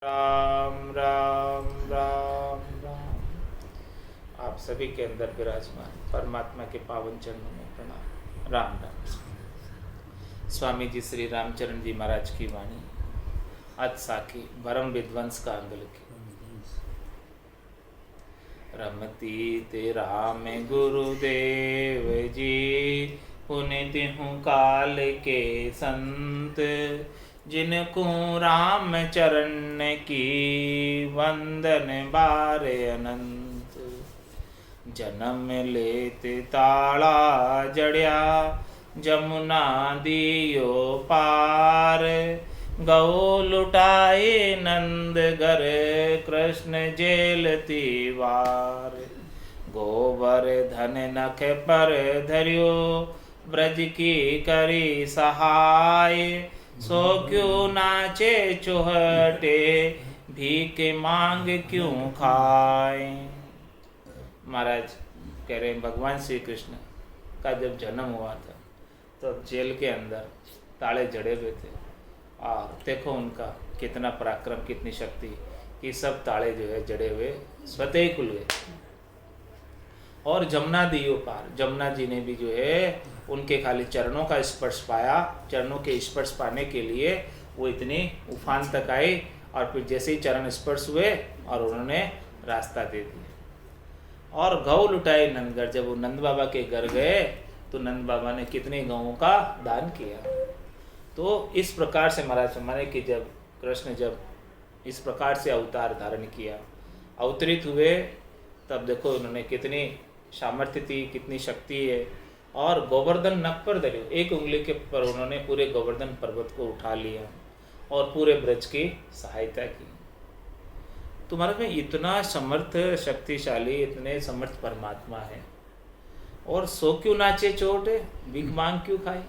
राम राम राम राम। आप सभी के अंदर विराजमान परमात्मा के पावन चरणों में प्रणाम। राम राम। स्वामी जी श्री रामचरण जी महाराज की वाणी आज साखी परम विध्वंस का अंगल की। रमती ते राम गुरुदेव जी, पुनित हूँ काल के संत, जिनको राम चरण की वंदन बारे अनंत। जन्म लेते ताला जड़िया, जमुना दियो पार, गौ लुटाए नंद घर, कृष्ण जेल तीवार। गोबर धन नख पर धरियो, ब्रज की करी सहाय, सो क्यों नाचे चुहटे, भीख मांग क्यों खाए। महाराज कह रहे हैं भगवान श्री कृष्ण का जब जन्म हुआ था तो जेल के अंदर ताले जड़े हुए थे, और देखो उनका कितना पराक्रम, कितनी शक्ति कि सब ताले जो है जड़े हुए स्वतः ही खुल गए। और जमुना दियो पार, जमुना जी ने भी जो है उनके खाली चरणों का स्पर्श पाया, चरणों के स्पर्श पाने के लिए वो इतनी उफान तक आई, और फिर जैसे ही चरण स्पर्श हुए और उन्होंने रास्ता दे दिया। और गौ लुटाए नंदगढ़, जब वो नंद बाबा के घर गए तो नंद बाबा ने कितने गौओं का दान किया। तो इस प्रकार से महाराज माने कि जब कृष्ण जब इस प्रकार से अवतार धारण किया, अवतरित हुए, तब देखो उन्होंने कितनी सामर्थ्य थी, कितनी शक्ति है। और गोवर्धन नख पर धरे, एक उंगली के पर उन्होंने पूरे गोवर्धन पर्वत को उठा लिया और पूरे ब्रज की सहायता की। तुम्हारे में इतना समर्थ शक्तिशाली, इतने समर्थ परमात्मा है, और सो क्यों नाचे चोटे, भीख मांग क्यों खाए।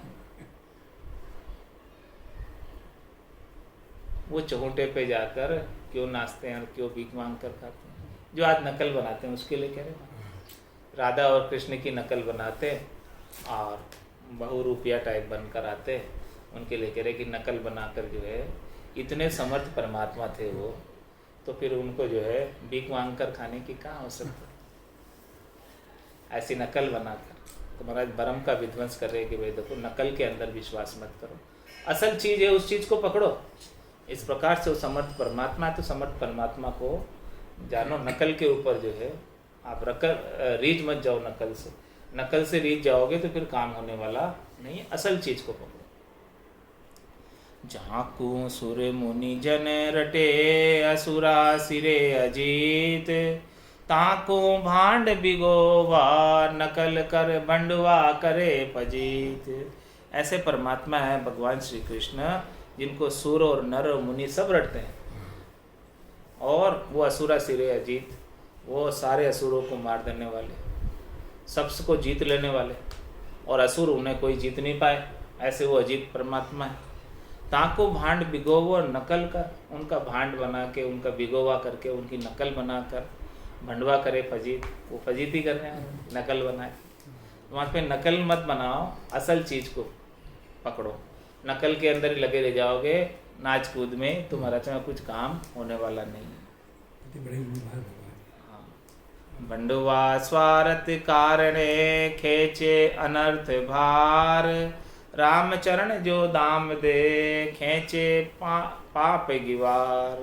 वो चौंटे पे जाकर क्यों नाचते हैं और क्यों भीख मांग कर खाते हैं। जो आज नकल बनाते हैं उसके लिए कह रहे हैं, राधा और कृष्ण की नकल बनाते और बहुरूपिया टाइप बनकर आते, उनके लिए कह रहे कि नकल बनाकर जो है इतने समर्थ परमात्मा थे वो, तो फिर उनको जो है भीख मांग कर खाने की कहाँ आवश्यकता। ऐसी नकल बनाकर तो महाराज भरम का विध्वंस कर रहे हैं कि भाई देखो नकल के अंदर विश्वास मत करो, असल चीज़ है उस चीज़ को पकड़ो। इस प्रकार से वो समर्थ परमात्मा है, तो समर्थ परमात्मा को जानो। नकल के ऊपर जो है आप रीझ मत जाओ नकल से, नकल से रीझ जाओगे तो फिर काम होने वाला नहीं, असल चीज को पकड़ो। झांकू सुर मुनि जन रटे, असुरा सिरे अजीत, ताको भांड बिगोवा, नकल कर बंडवा करे फजीत। ऐसे परमात्मा है भगवान श्री कृष्ण, जिनको सुर और नर और मुनि सब रटते हैं। और वो असुरा सिरे अजीत, वो सारे असुरों को मार देने वाले, सबको जीत लेने वाले, और असुर उन्हें कोई जीत नहीं पाए, ऐसे वो अजीत परमात्मा है। ताको भांड भिगोवो, नकल कर, उनका भांड बना के, उनका भिगोवा करके, उनकी नकल बनाकर भंडवा करे फजीत, वो फजीत ही कर रहे हैं, नकल बनाए। वहाँ पे नकल मत बनाओ, असल चीज़ को पकड़ो। नकल के अंदर ही लगे रह जाओगे नाच कूद में, तुम्हारा चाहे कुछ काम होने वाला नहीं है। बंडवा स्वार्थ कारणे, खेचे अनर्थ भार, राम चरण जो दाम दे, खेचे पाप गिवार।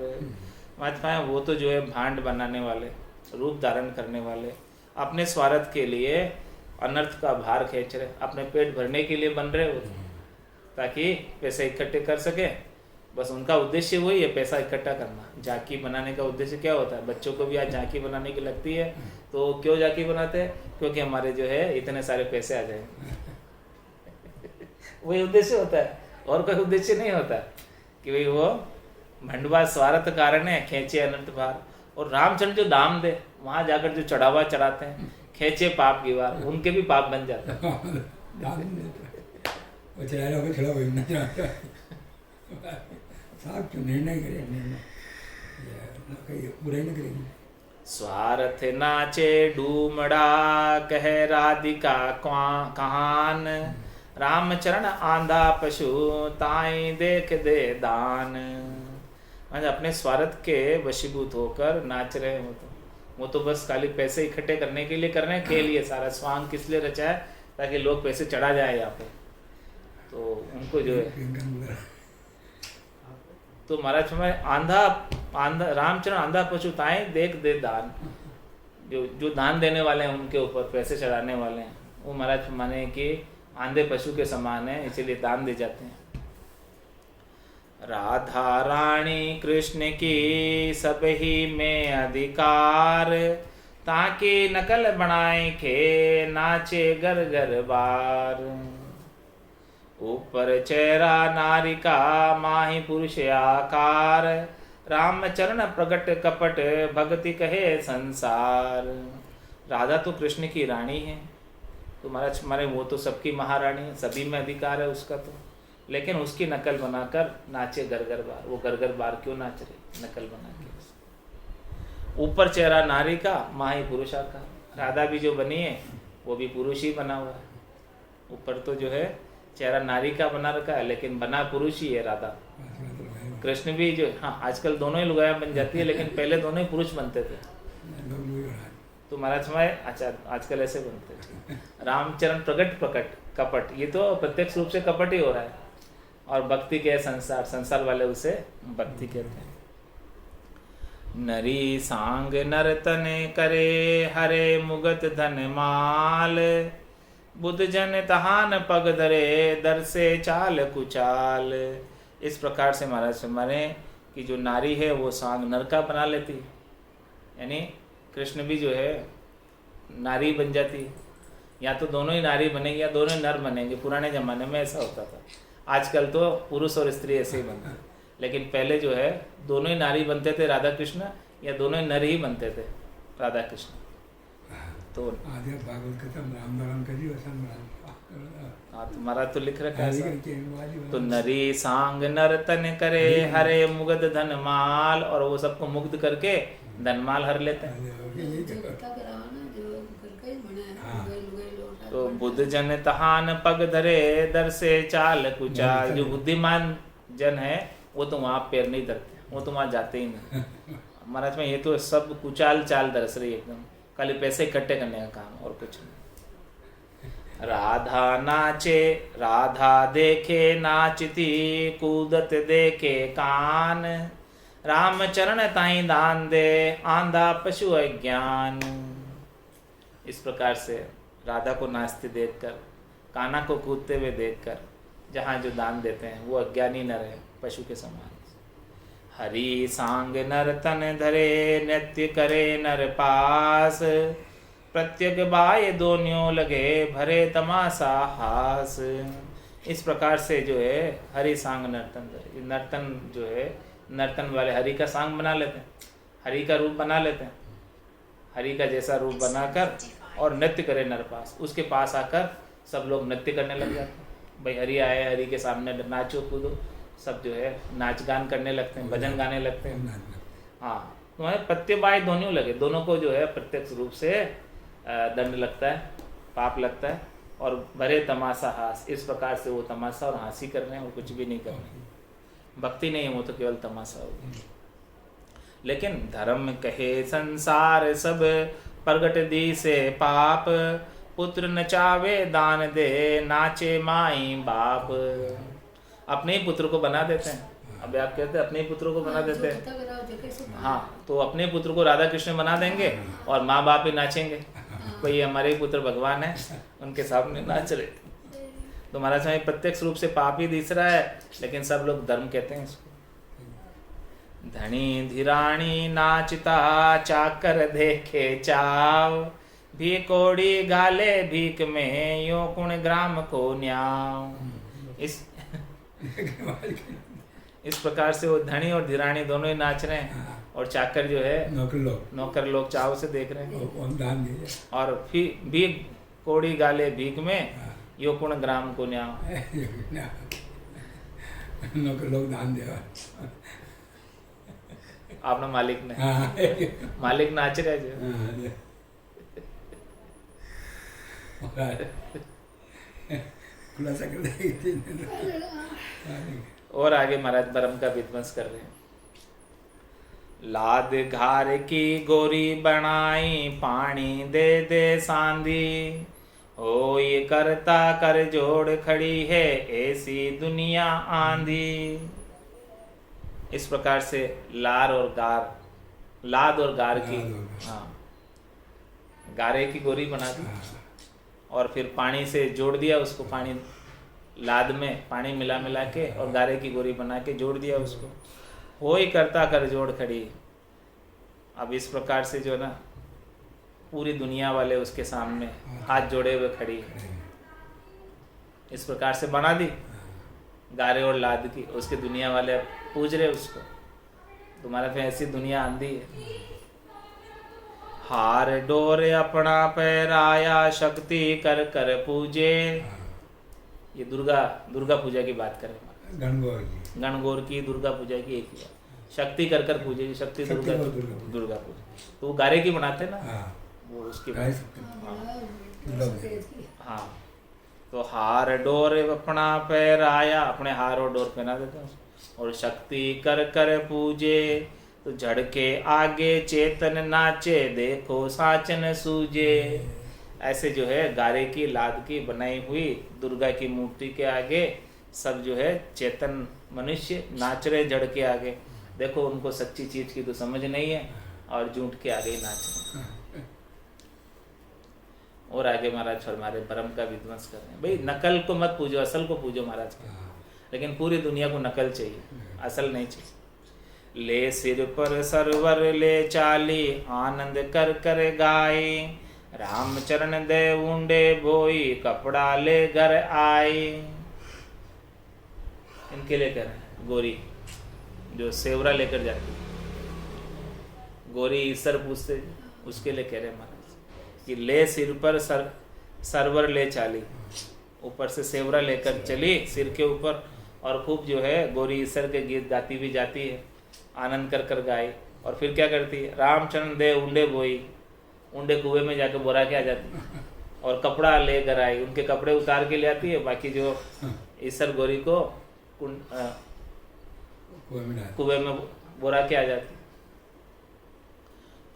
मतलब वो तो जो है भांड बनाने वाले, रूप धारण करने वाले, अपने स्वार्थ के लिए अनर्थ का भार खींच रहे, अपने पेट भरने के लिए बन रहे हो ताकि पैसे इकट्ठे कर सके। बस उनका उद्देश्य वही है, पैसा इकट्ठा करना। झांकी बनाने का उद्देश्य क्या होता है, बच्चों को भी आज झांकी बनाने की लगती है, तो क्यों झांकी बनाते हैं, क्योंकि हमारे जो है इतने सारे पैसे आ जाए। वही उद्देश्य होता है, और कोई उद्देश्य नहीं होता कि भाई वो भंडवा स्वार्थ कारण है, खेचे अनंत भार। और रामचंद्र जो दाम दे, वहां जाकर जो चढ़ावा चढ़ाते हैं, खेचे पाप की बार, उनके भी पाप बन जाते हैं। निर्णय करे, बुराई न करेंगे। स्वार्थ नाचे डूमड़ा, कह राधिका कहान, रामचरण आंधा पशु, ताई देख दे दान। आज अपने स्वार्थ के वशीभूत होकर नाच रहे हैं। वो तो बस खाली पैसे इकट्ठे करने के लिए कर रहे हैं, खेल ये सारा स्वांग किस लिए रचा है, ताकि लोग पैसे चढ़ा जाए यहाँ पे। तो उनको जो है तो महाराज मैं आंधा रामचरण आंधा पछुताए देख दे दान, जो दान देने वाले हैं उनके ऊपर पैसे चढ़ाने वाले हैं, वो महाराज माने कि आंधे पशु के समान है, इसीलिए दान दे जाते हैं। राधा रानी कृष्ण की सब ही में अधिकार, ताकि नकल बनाए खे नाचे गर गर बार। ऊपर चेहरा नारी का माही पुरुष आकार, राम चरण प्रगट कपट भक्ति कहे संसार। राधा तो कृष्ण की रानी है, तो महाराज हमारे वो तो सबकी महारानी है, सभी में अधिकार है उसका तो, लेकिन उसकी नकल बनाकर नाचे गरगर बार। वो गरगर बार क्यों नाच रहे, नकल बना के। ऊपर चेहरा नारी का माही पुरुष आकार, राधा भी जो बनी है वो भी पुरुष ही बना हुआ है। ऊपर तो जो है चेहरा नारी का बना रखा है, लेकिन बना पुरुष ही है राधा। कृष्ण भी जो हाँ आजकल दोनों ही लुगाया बन जाती है, लेकिन पहले दोनों ही पुरुष बनते थे। तो महाराज हमारे अच्छा आजकल ऐसे बनते थे। रामचरण प्रगट प्रकट कपट, ये तो प्रत्यक्ष रूप से कपट ही हो रहा है। और भक्ति के संसार, संसार वाले उसे भक्ति कहते हैं। नरी सांग नर्तन करे हरे मुगत धन माल, बुद्ध जन तहान पग धरे दर से चाल कुचाल। इस प्रकार से महाराज हमारे कि जो नारी है वो सांग नर का बना लेती, यानी कृष्ण भी जो है नारी बन जाती, या तो दोनों ही नारी बनेंगे या दोनों ही नर बनेंगे। पुराने ज़माने में ऐसा होता था, आजकल तो पुरुष और स्त्री ऐसे ही बनते हैं, लेकिन पहले जो है दोनों ही नारी बनते थे राधा कृष्ण, या दोनों ही नर ही बनते थे राधा कृष्ण। तो हाँ तुम्हारा तो लिख रखा है तो नरी सांग नर्तन करे हरे मुगध धन माल, और वो सबको मुग्ध करके धनमाल हर लेते हैं। तो बुद्ध जन तहान पग धरे दर से चाल कुचाल। जो बुद्धिमान जन है वो तो वहाँ पैर नहीं धरते, वो तो वहाँ जाते ही नहीं। महाराज में ये तो सब कुचाल चाल दरस रही एकदम, खाली पैसे इकट्ठे करने का काम और कुछ नहीं। राधा नाचे राधा देखे नाचती, कूदत देखे कान, राम चरण ताई दान दे आंधा पशु अज्ञान। इस प्रकार से राधा को नाचते देखकर, कान्हा को कूदते हुए देखकर जहाँ जो दान देते हैं वो अज्ञानी न रहे, पशु के समान। हरि सांग नर तन धरे नृत्य करे नर पास, प्रत्यग बाय दोनियों लगे भरे तमाशा हास। इस प्रकार से जो है हरि सांग नर्तन धरे, नर्तन जो है नर्तन वाले हरि का सांग बना लेते हैं, हरि का रूप बना लेते हैं, हरि का जैसा रूप बनाकर और नृत्य करे नर पास। उसके पास आकर सब लोग नृत्य करने लग जाते हैं। भाई हरि आए, हरि के सामने नाचो कूदो, सब जो है नाच गान करने लगते हैं, भजन गाने लगते हैं। हाँ तुम्हारे पत्ते बाय दोनों लगे, दोनों को जो है प्रत्यक्ष रूप से दंड लगता है, पाप लगता है, और भरे तमाशा हास। इस प्रकार से वो तमाशा और हंसी कर रहे हैं, वो कुछ भी नहीं कर रहे हैं, भक्ति नहीं है, वो तो केवल तमाशा होगी। लेकिन धर्म कहे संसार सब प्रगट दी से पाप, पुत्र नचावे दान दे नाचे माई बाप। अपने ही पुत्र को बना देते हैं। अब आप कहते हैं अपने ही पुत्र को बना देते हैं, हाँ तो अपने पुत्र को राधा कृष्ण बना देंगे और माँ बाप ही नाचेंगे, भाई हमारे ही पुत्र भगवान है, उनके सामने नाच रहे। तो महाराज में प्रत्यक्ष रूप से पाप ही दिख रहा है, लेकिन सब लोग धर्म कहते हैं इसको। धनी धीराणी नाचता चाकर देखे चाव, भीकोड़ी गाले भीख में यो कुण ग्राम को न्याव। इस प्रकार से वो धनी और धीरानी दोनों ही नाच रहे हैं, और चाकर जो है नौकर लोग चाव से देख रहे हैं। और फिर भी कोड़ी गाले भीख में यो कुण ग्राम को न्याव। नौकर लोग दान देवा आपने मालिक ने मालिक नाच रहे जो खुलासा कर और आगे महाराज ब्रह्म का विध्वंस कर रहे हैं। लाद घार की गोरी बनाई, पानी दे दे सांधी। ओ ये करता कर जोड़ खड़ी है, ऐसी दुनिया आंधी। इस प्रकार से लाद और गार की, हाँ, गारे की गोरी बना दी और फिर पानी से जोड़ दिया उसको, पानी लाद में पानी मिला मिला के और गारे की गोरी बना के जोड़ दिया उसको। हो ही करता कर जोड़ खड़ी। अब इस प्रकार से जो ना पूरी दुनिया वाले उसके सामने हाथ जोड़े हुए खड़ी है। इस प्रकार से बना दी गारे और लाद की, उसके दुनिया वाले अब पूज रहे उसको, तुम्हारे पे ऐसी दुनिया आंधी है। हार डोर अपना पैराया, शक्ति कर कर पूजे। ये दुर्गा पूजा की बात करें, गणगौर की दुर्गा पूजा की एक ही है। शक्ति कर कर पूजे, शक्ति दुर्गा पूजा। तो वो गारे की बनाते ना, वो उसकी हाँ। तो हार डोर अपना पैराया, अपने हार और डोर पहना देते हैं और शक्ति कर कर पूजे। तो झड़के आगे चेतन नाचे, देखो साचन सूझे। ऐसे जो है गारे की लाद की बनाई हुई दुर्गा की मूर्ति के आगे सब जो है चेतन मनुष्य नाच रहे झड़के आगे। देखो उनको सच्ची चीज की तो समझ नहीं है और झूठ के आगे ही नाच रहे। और आगे महाराज हमारे भ्रम का विध्वंस कर रहे हैं। भाई नकल को मत पूजो, असल को पूजो महाराज। लेकिन पूरी दुनिया को नकल चाहिए, असल नहीं चाहिए। ले सिर पर सरवर ले चाली, आनंद कर कर गाए। रामचरण दे ऊंडे बोई, कपड़ा ले घर आई। इनके लिए कह रहे हैं गोरी जो सेवरा लेकर जाती है, गोरी ईसर पूछते, उसके लिए कह रहे हैं महाराज कि ले सिर पर सरवर ले चाली। ऊपर से सेवरा लेकर चली सिर के ऊपर और खूब जो है गोरी ईसर के गीत गाती भी जाती है, आनंद कर कर गाई। और फिर क्या करती है, रामचरण दे ऊंडे बोई, ऊंडे कुएं में जाकर बोरा के आ जाती है और कपड़ा लेकर आई, उनके कपड़े उतार के ले आती है। बाकी जो ईसर गोरी को कुएं में बोरा के आ जाती।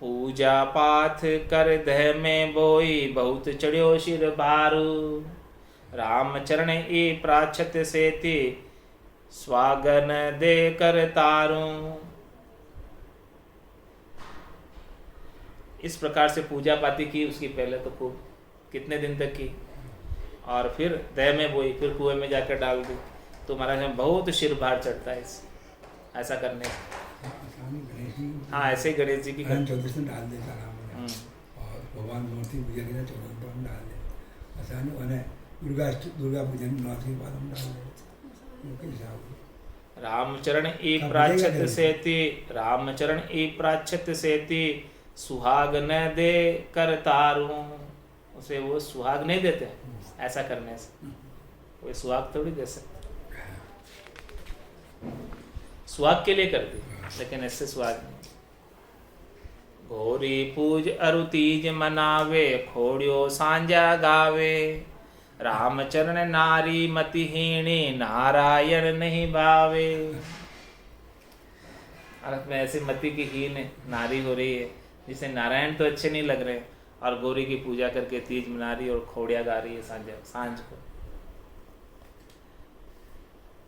पूजा पाठ कर दह में बोई, बहुत चढ़ियो शिर बारू। रामचरण ई प्राछत सेती, स्वागन दे कर तारू। इस प्रकार से पूजा पाती की उसकी पहले तो खूब कितने दिन तक की, और फिर दह में बोई, फिर कुएं में जाकर डाल दी। तो महाराज में बहुत शिर भार चढ़ता है इस ऐसा करने से। हाँ ऐसे ही गणेश जी की डाल देता राम और भगवान मूर्ति पूजन के 14 हम डाल दे। ऐसा नहीं उन्हें दुर्गा पूजन 9 के बाद हम डाल दे। रामचरण ई प्राच्छत सेती, रामचरण ई प्राच्छत सेती, सुहाग न दे कर तारू। उसे वो सुहाग नहीं देते ऐसा करने से, कोई सुहाग थोड़ी दे सकते। सुहाग के लिए करती, लेकिन ऐसे सुहाग नहीं। घोरी पूज अरु तीज मनावे, खोड़ियो सांझा गावे। रामचरण नारी मतिहीणी, नारायण नहीं भावे। भारत में ऐसी मति की हीन नारी हो रही है जिसे नारायण तो अच्छे नहीं लग रहे, और गौरी की पूजा करके तीज मना रही और खोड़िया गा रही है सांझ को।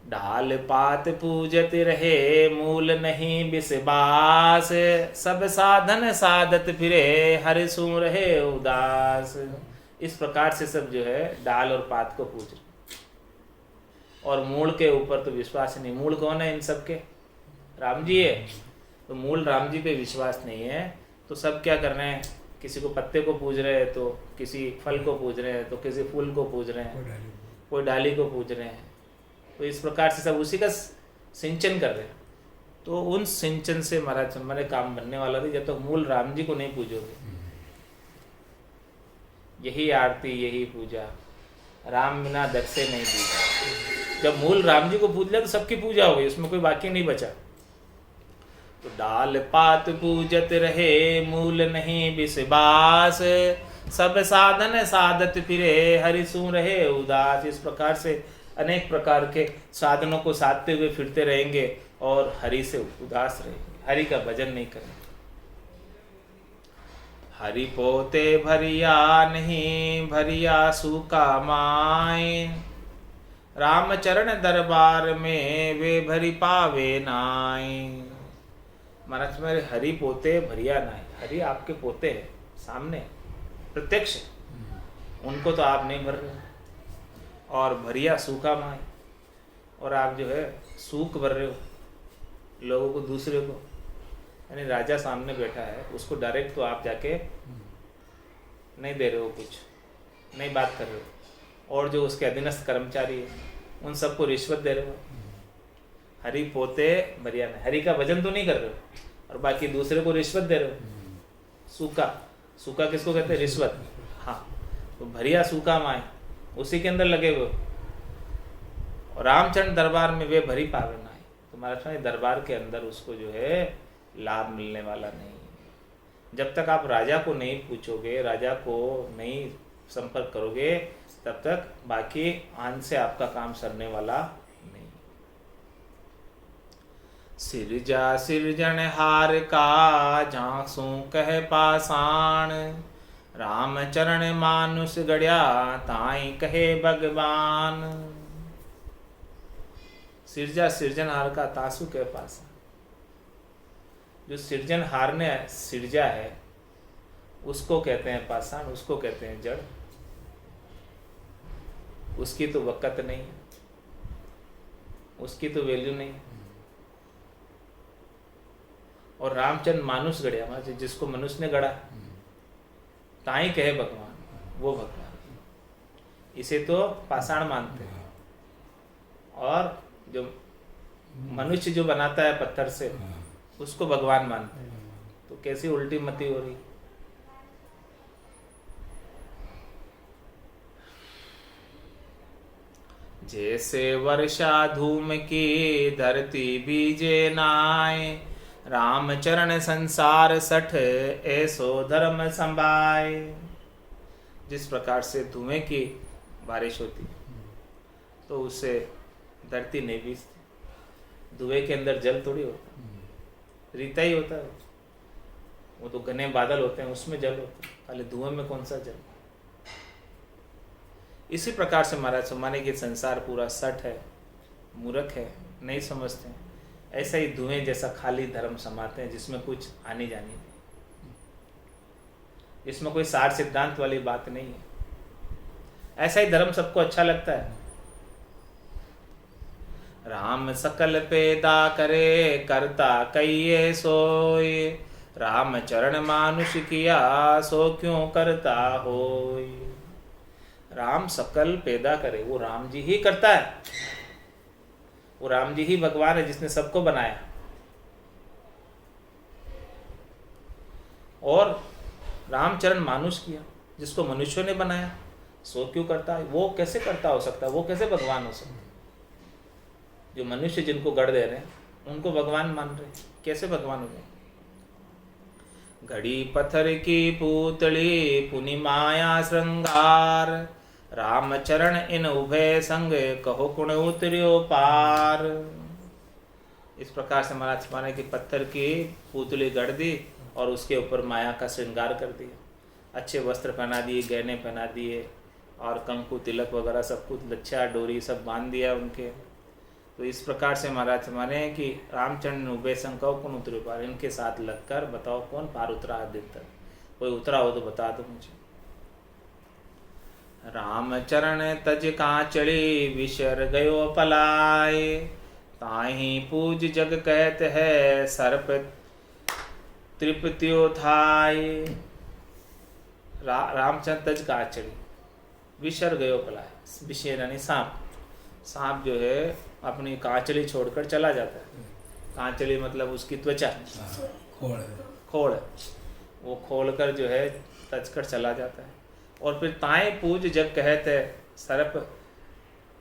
ढाल पात पूजत रहे, मूल नहीं विश्वास। सब साधन साधत फिरे, हरि सु रहे उदास। इस प्रकार से सब जो है डाल और पात को पूज रहे, और मूल के ऊपर तो विश्वास नहीं। मूल कौन है इन सब के? राम जी है। तो मूल राम जी पे विश्वास नहीं है तो सब क्या कर रहे हैं, किसी को पत्ते को पूज रहे हैं, तो किसी फल को पूज रहे हैं, तो किसी फूल को पूज रहे हैं, कोई डाली को पूज रहे हैं। तो इस प्रकार से सब उसी का सिंचन कर रहे हैं। तो उन सिंचन से महाराज हमारे काम बनने वाला नहीं जब तक मूल राम जी को नहीं पूजोगे। यही आरती यही पूजा, राम बिना दक्षे नहीं पूजा। जब मूल राम जी को पूज लिया तो सबकी पूजा हो गई, उसमें कोई बाकी नहीं बचा। तो डाल पात पूजत रहे, मूल नहीं विश्वास। सब साधन साधत फिरे, हरि सु रहे उदास। इस प्रकार से अनेक प्रकार के साधनों को साधते हुए फिरते रहेंगे और हरि से उदास रहेंगे। हरि का भजन नहीं करेंगे। हरि पोते भरिया नहीं, भरिया सूका माए, राम चरण दरबार में वे भरी पावे नाय। महाराज मेरे हरि पोते भरिया नाय, हरि आपके पोते हैं सामने प्रत्यक्ष, उनको तो आप नहीं भर रहे, और भरिया सूखा माए, और आप जो है सूख भर रहे हो लोगों को, दूसरे को। यानी राजा सामने बैठा है, उसको डायरेक्ट तो आप जाके नहीं दे रहे हो, कुछ नहीं बात कर रहे हो, और जो उसके अधीनस्थ कर्मचारी है उन सबको रिश्वत दे रहे हो। हरि पोते भरिया नहीं, हरि का भजन तो नहीं कर रहे हो और बाकी दूसरे को रिश्वत दे रहे हो। सूखा, सूखा किसको कहते हैं? रिश्वत। हाँ, तो भरिया सूखा माए उसी के अंदर लगे हुए, और रामचंद्र दरबार में वे भरी पावे नाय। तो महाराज दरबार के अंदर उसको जो है लाभ मिलने वाला नहीं। जब तक आप राजा को नहीं पूछोगे, राजा को नहीं संपर्क करोगे, तब तक बाकी आन से आपका काम सरने वाला नहीं। सिरजा सिरजनहार का झांसू कह पाषाण, राम चरण मानुष गढ़या ताई कहे भगवान। सिरजा सिरजनहार का तासु कह पाषाण, जो सिरजनहार ने सिरजा है उसको कहते हैं पाषाण, उसको कहते हैं जड़। उसकी तो वक़्त नहीं है, उसकी तो वैल्यू नहीं है। और रामचंद्र मानुष गढ़या, जिसको मनुष्य ने गढ़ा, ताई कहे भगवान, वो भगवान। इसे तो पाषाण मानते हैं, और जो मनुष्य जो बनाता है पत्थर से उसको भगवान मानते हैं। तो कैसी उल्टी मती हो रही। जैसे वर्षा धूम की धरती बीजे नाय, राम चरण संसार सठ ऐसो धर्म संभाए। जिस प्रकार से धुएं की बारिश होती तो उससे धरती नहीं बीजती। धुएं के अंदर जल थोड़ी होता, रीता ही होता है। वो तो घने बादल होते हैं, उसमें जल होता है, खाली धुएं में कौन सा जल। इसी प्रकार से महाराज समाने कि संसार पूरा सठ है, मूर्ख है, नहीं समझते हैं। ऐसा ही धुएं जैसा खाली धर्म समाते हैं, जिसमें कुछ आनी जानी नहीं, जिसमें कोई सार सिद्धांत वाली बात नहीं है। ऐसा ही धर्म सबको अच्छा लगता है। राम सकल पैदा करे, करता कहिए सोय, राम चरण मानुष किया, सो क्यों करता होय। राम सकल पैदा करे, वो राम जी ही करता है। वो राम जी ही भगवान है जिसने सबको बनाया। और रामचरण मानुष किया, जिसको मनुष्यों ने बनाया, सो क्यों करता है। वो कैसे करता हो सकता है, वो कैसे भगवान हो सकता है। जो मनुष्य जिनको गढ़ दे रहे हैं उनको भगवान मान रहे हैं, कैसे भगवान हो गए। घड़ी पत्थर की पुतली पुनि माया श्रृंगार, राम चरण इन उभय संग कहो कुण उतरियो पार। इस प्रकार से महाराज माने कि पत्थर की पुतली गढ़ दी और उसके ऊपर माया का श्रृंगार कर दिया। अच्छे वस्त्र पहना दिए, गहने पहना दिए, और कंकु तिलक वगैरह सब कुछ, लच्छा डोरी सब बांध दिया उनके। तो इस प्रकार से महाराज माने कि रामचंद्र उभय संग कहो कौन उतरियो पार। इनके साथ लगकर बताओ कौन पार उतरा है दिन तक। कोई उतरा हो तो बता दो मुझे। राम चरण तज कांचड़ी, विशर गयो पलाए, ताही पूज जग कहत है, सर्प त्रिपतियो थाय। रामचंद्र तज कांचड़ी, विशर गयो पलाए। विशेर यानी सांप। सांप जो है अपनी कांचली छोड़कर चला जाता है। कांचली मतलब उसकी त्वचा, खोल, वो खोल कर जो है तज कर चला जाता है। और फिर ताए पूज जग कहते सर्प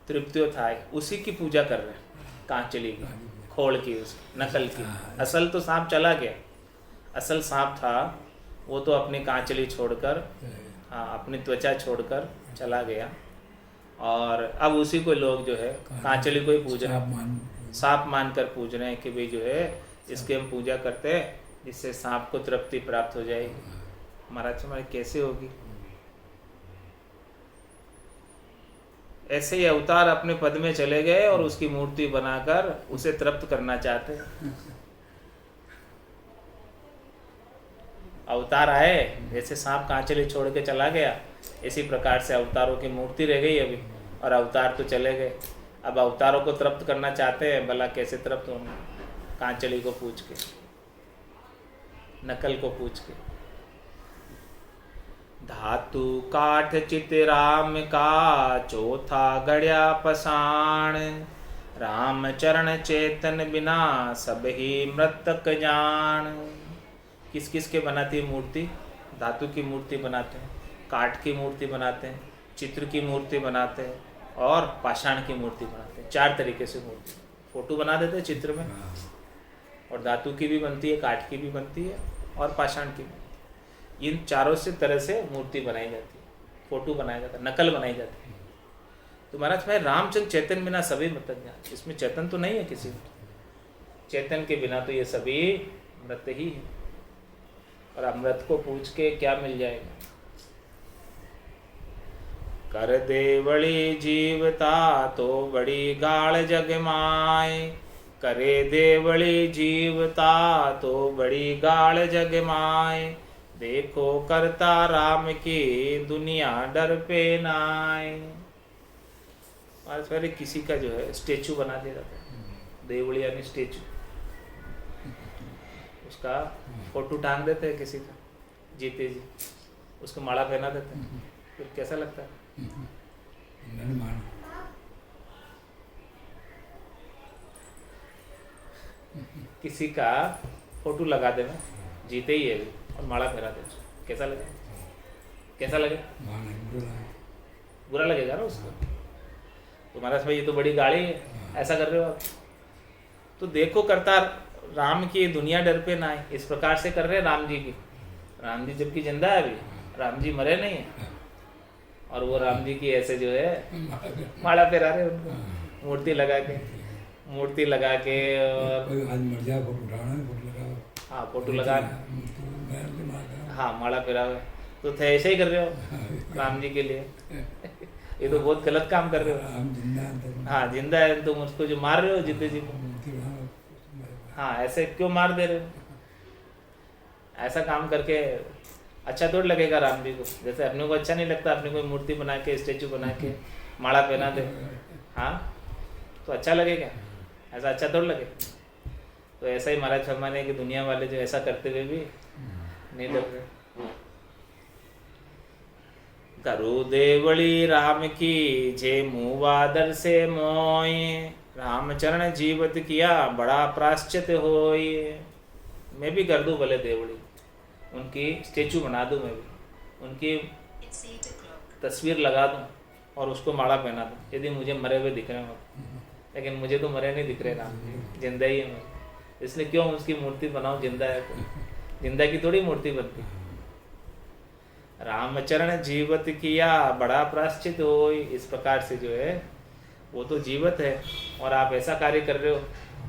तृप्तियो थाय, उसी की पूजा कर रहे हैं, कांचली की, खोल की, उसकी नकल की। असल तो सांप चला गया, असल सांप था वो तो अपनी कांचली छोड़कर, हाँ, अपनी त्वचा छोड़कर चला गया। और अब उसी को लोग जो है कांचली को ही पूज रहे हैं, सांप मान कर पूज रहे हैं कि भाई जो है इसकी हम पूजा करते हैं जिससे सांप को तृप्ति प्राप्त हो जाएगी। महाराज हमारे कैसे होगी? ऐसे ही अवतार अपने पद में चले गए और उसकी मूर्ति बनाकर उसे तृप्त करना चाहते हैं। अवतार आए, जैसे सांप कांचली छोड़ के चला गया, इसी प्रकार से अवतारों की मूर्ति रह गई अभी, और अवतार तो चले गए। अब अवतारों को तृप्त करना चाहते हैं, भला कैसे तृप्त होंगे? कांचली को पूछ के, नकल को पूछ के। धातु काठ चित राम का, चौथा गढ़या पसाण। राम चरण चेतन बिना, सब ही मृतक जान। किस किस के बनाती है मूर्ति? धातु की मूर्ति बनाते हैं, काठ की मूर्ति बनाते हैं, चित्र की मूर्ति बनाते हैं, और पाषाण की मूर्ति बनाते हैं। 4 तरीके से मूर्ति, फोटो बना देते हैं चित्र में, और धातु की भी बनती है, काठ की भी बनती है, और पाषाण की भी। इन चारों से तरह से मूर्ति बनाई जाती है, फोटो बनाया जाता है, नकल बनाई जाती है। तो महाराज भाई रामचंद्र चेतन बिना सभी मृतक जान। इसमें चेतन तो नहीं है किसी में, चेतन के बिना तो ये सभी मृत ही है। और अमृत को पूछ के क्या मिल जाएगा? कर देवड़ी जीवता तो बड़ी गाड़ जग माए। करे देवड़ी जीवता तो बड़ी गाड़ जग माए। देखो करता राम की दुनिया डर पे नाए। आज पहले किसी का जो है स्टेचू बना दे रहा था, देवड़ी यानी स्टेचू, उसका फोटो टांग देते हैं किसी का, जीते जी उसको माला पहना देते हैं, फिर कैसा लगता है? किसी का फोटो लगा देना, जीते ही है और माला पहना देना, कैसा लगे? कैसा लगे? बुरा लगेगा ना उसको। तो महाराज भाई ये तो बड़ी गाड़ी है, ऐसा कर रहे हो आप। तो देखो करता राम की दुनिया डर पे ना है, इस प्रकार से कर रहे हैं राम जी की। राम जी जबकि जिंदा है अभी, राम जी मरे नहीं है, और वो राम जी की ऐसे जो है माला पहरा रहे उनको, मूर्ति लगा के, मूर्ति लगा के, और हाँ फोटो लगा, हाँ माला पहरा हुआ। तो थे ऐसे ही कर रहे हो राम जी के लिए। ये तो बहुत गलत काम कर रहे हो। हाँ जिंदा है तुम उसको जो मार रहे हो जीते जी को, हाँ ऐसे क्यों मार दे रहे हो? ऐसा काम करके अच्छा थोड़ा लगेगा राम जी को। जैसे अपने को अच्छा नहीं लगता अपने कोई मूर्ति बना के, स्टेचू बना के माला पहना दे, हाँ तो अच्छा लगेगा? ऐसा अच्छा थोड़ा लगे। तो ऐसा ही महाराज फरमाने की दुनिया वाले जो ऐसा करते हुए भी नहीं डर रहे। करु देवड़ी राम की जे मुवादर से मोय। रामचरण जीवत किया बड़ा प्राश्चित होय। मैं भी कर दूं भले देवड़ी, उनकी स्टेचू बना दूं, मैं भी उनकी तस्वीर लगा दूं और उसको माला पहना दूं, यदि मुझे मरे हुए दिख रहे हो। लेकिन मुझे तो मरे नहीं दिख रहे राम जी, जिंदा ही है मैं, इसलिए क्यों उसकी मूर्ति बनाऊं? जिंदा है तो जिंदा की थोड़ी मूर्ति बनती। रामचरण जीवत किया बड़ा प्राश्चित होय। इस प्रकार से जो है वो तो जीवत है और आप ऐसा कार्य कर रहे हो,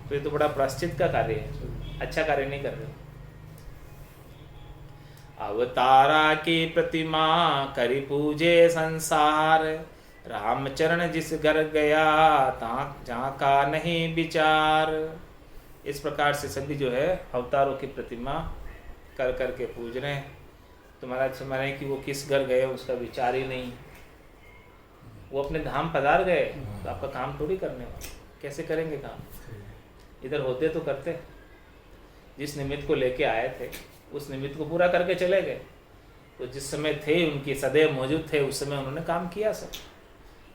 तो ये तो बड़ा प्राश्चित का कार्य है, अच्छा कार्य नहीं कर रहे हो। अवतारा की प्रतिमा करी पूजे संसार। रामचरण जिस घर गया जहाँ का नहीं विचार। इस प्रकार से सभी जो है अवतारों की प्रतिमा कर कर के पूज रहे हैं। तो महाराज समझ कि वो किस घर गए उसका विचार ही नहीं। वो अपने धाम पधार गए तो आपका काम थोड़ी करने वाला, कैसे करेंगे काम? इधर होते तो करते, जिस निमित्त को लेके आए थे उस निमित्त को पूरा करके चले गए। तो जिस समय थे उनकी सदैव मौजूद थे, उस समय उन्होंने काम किया सब।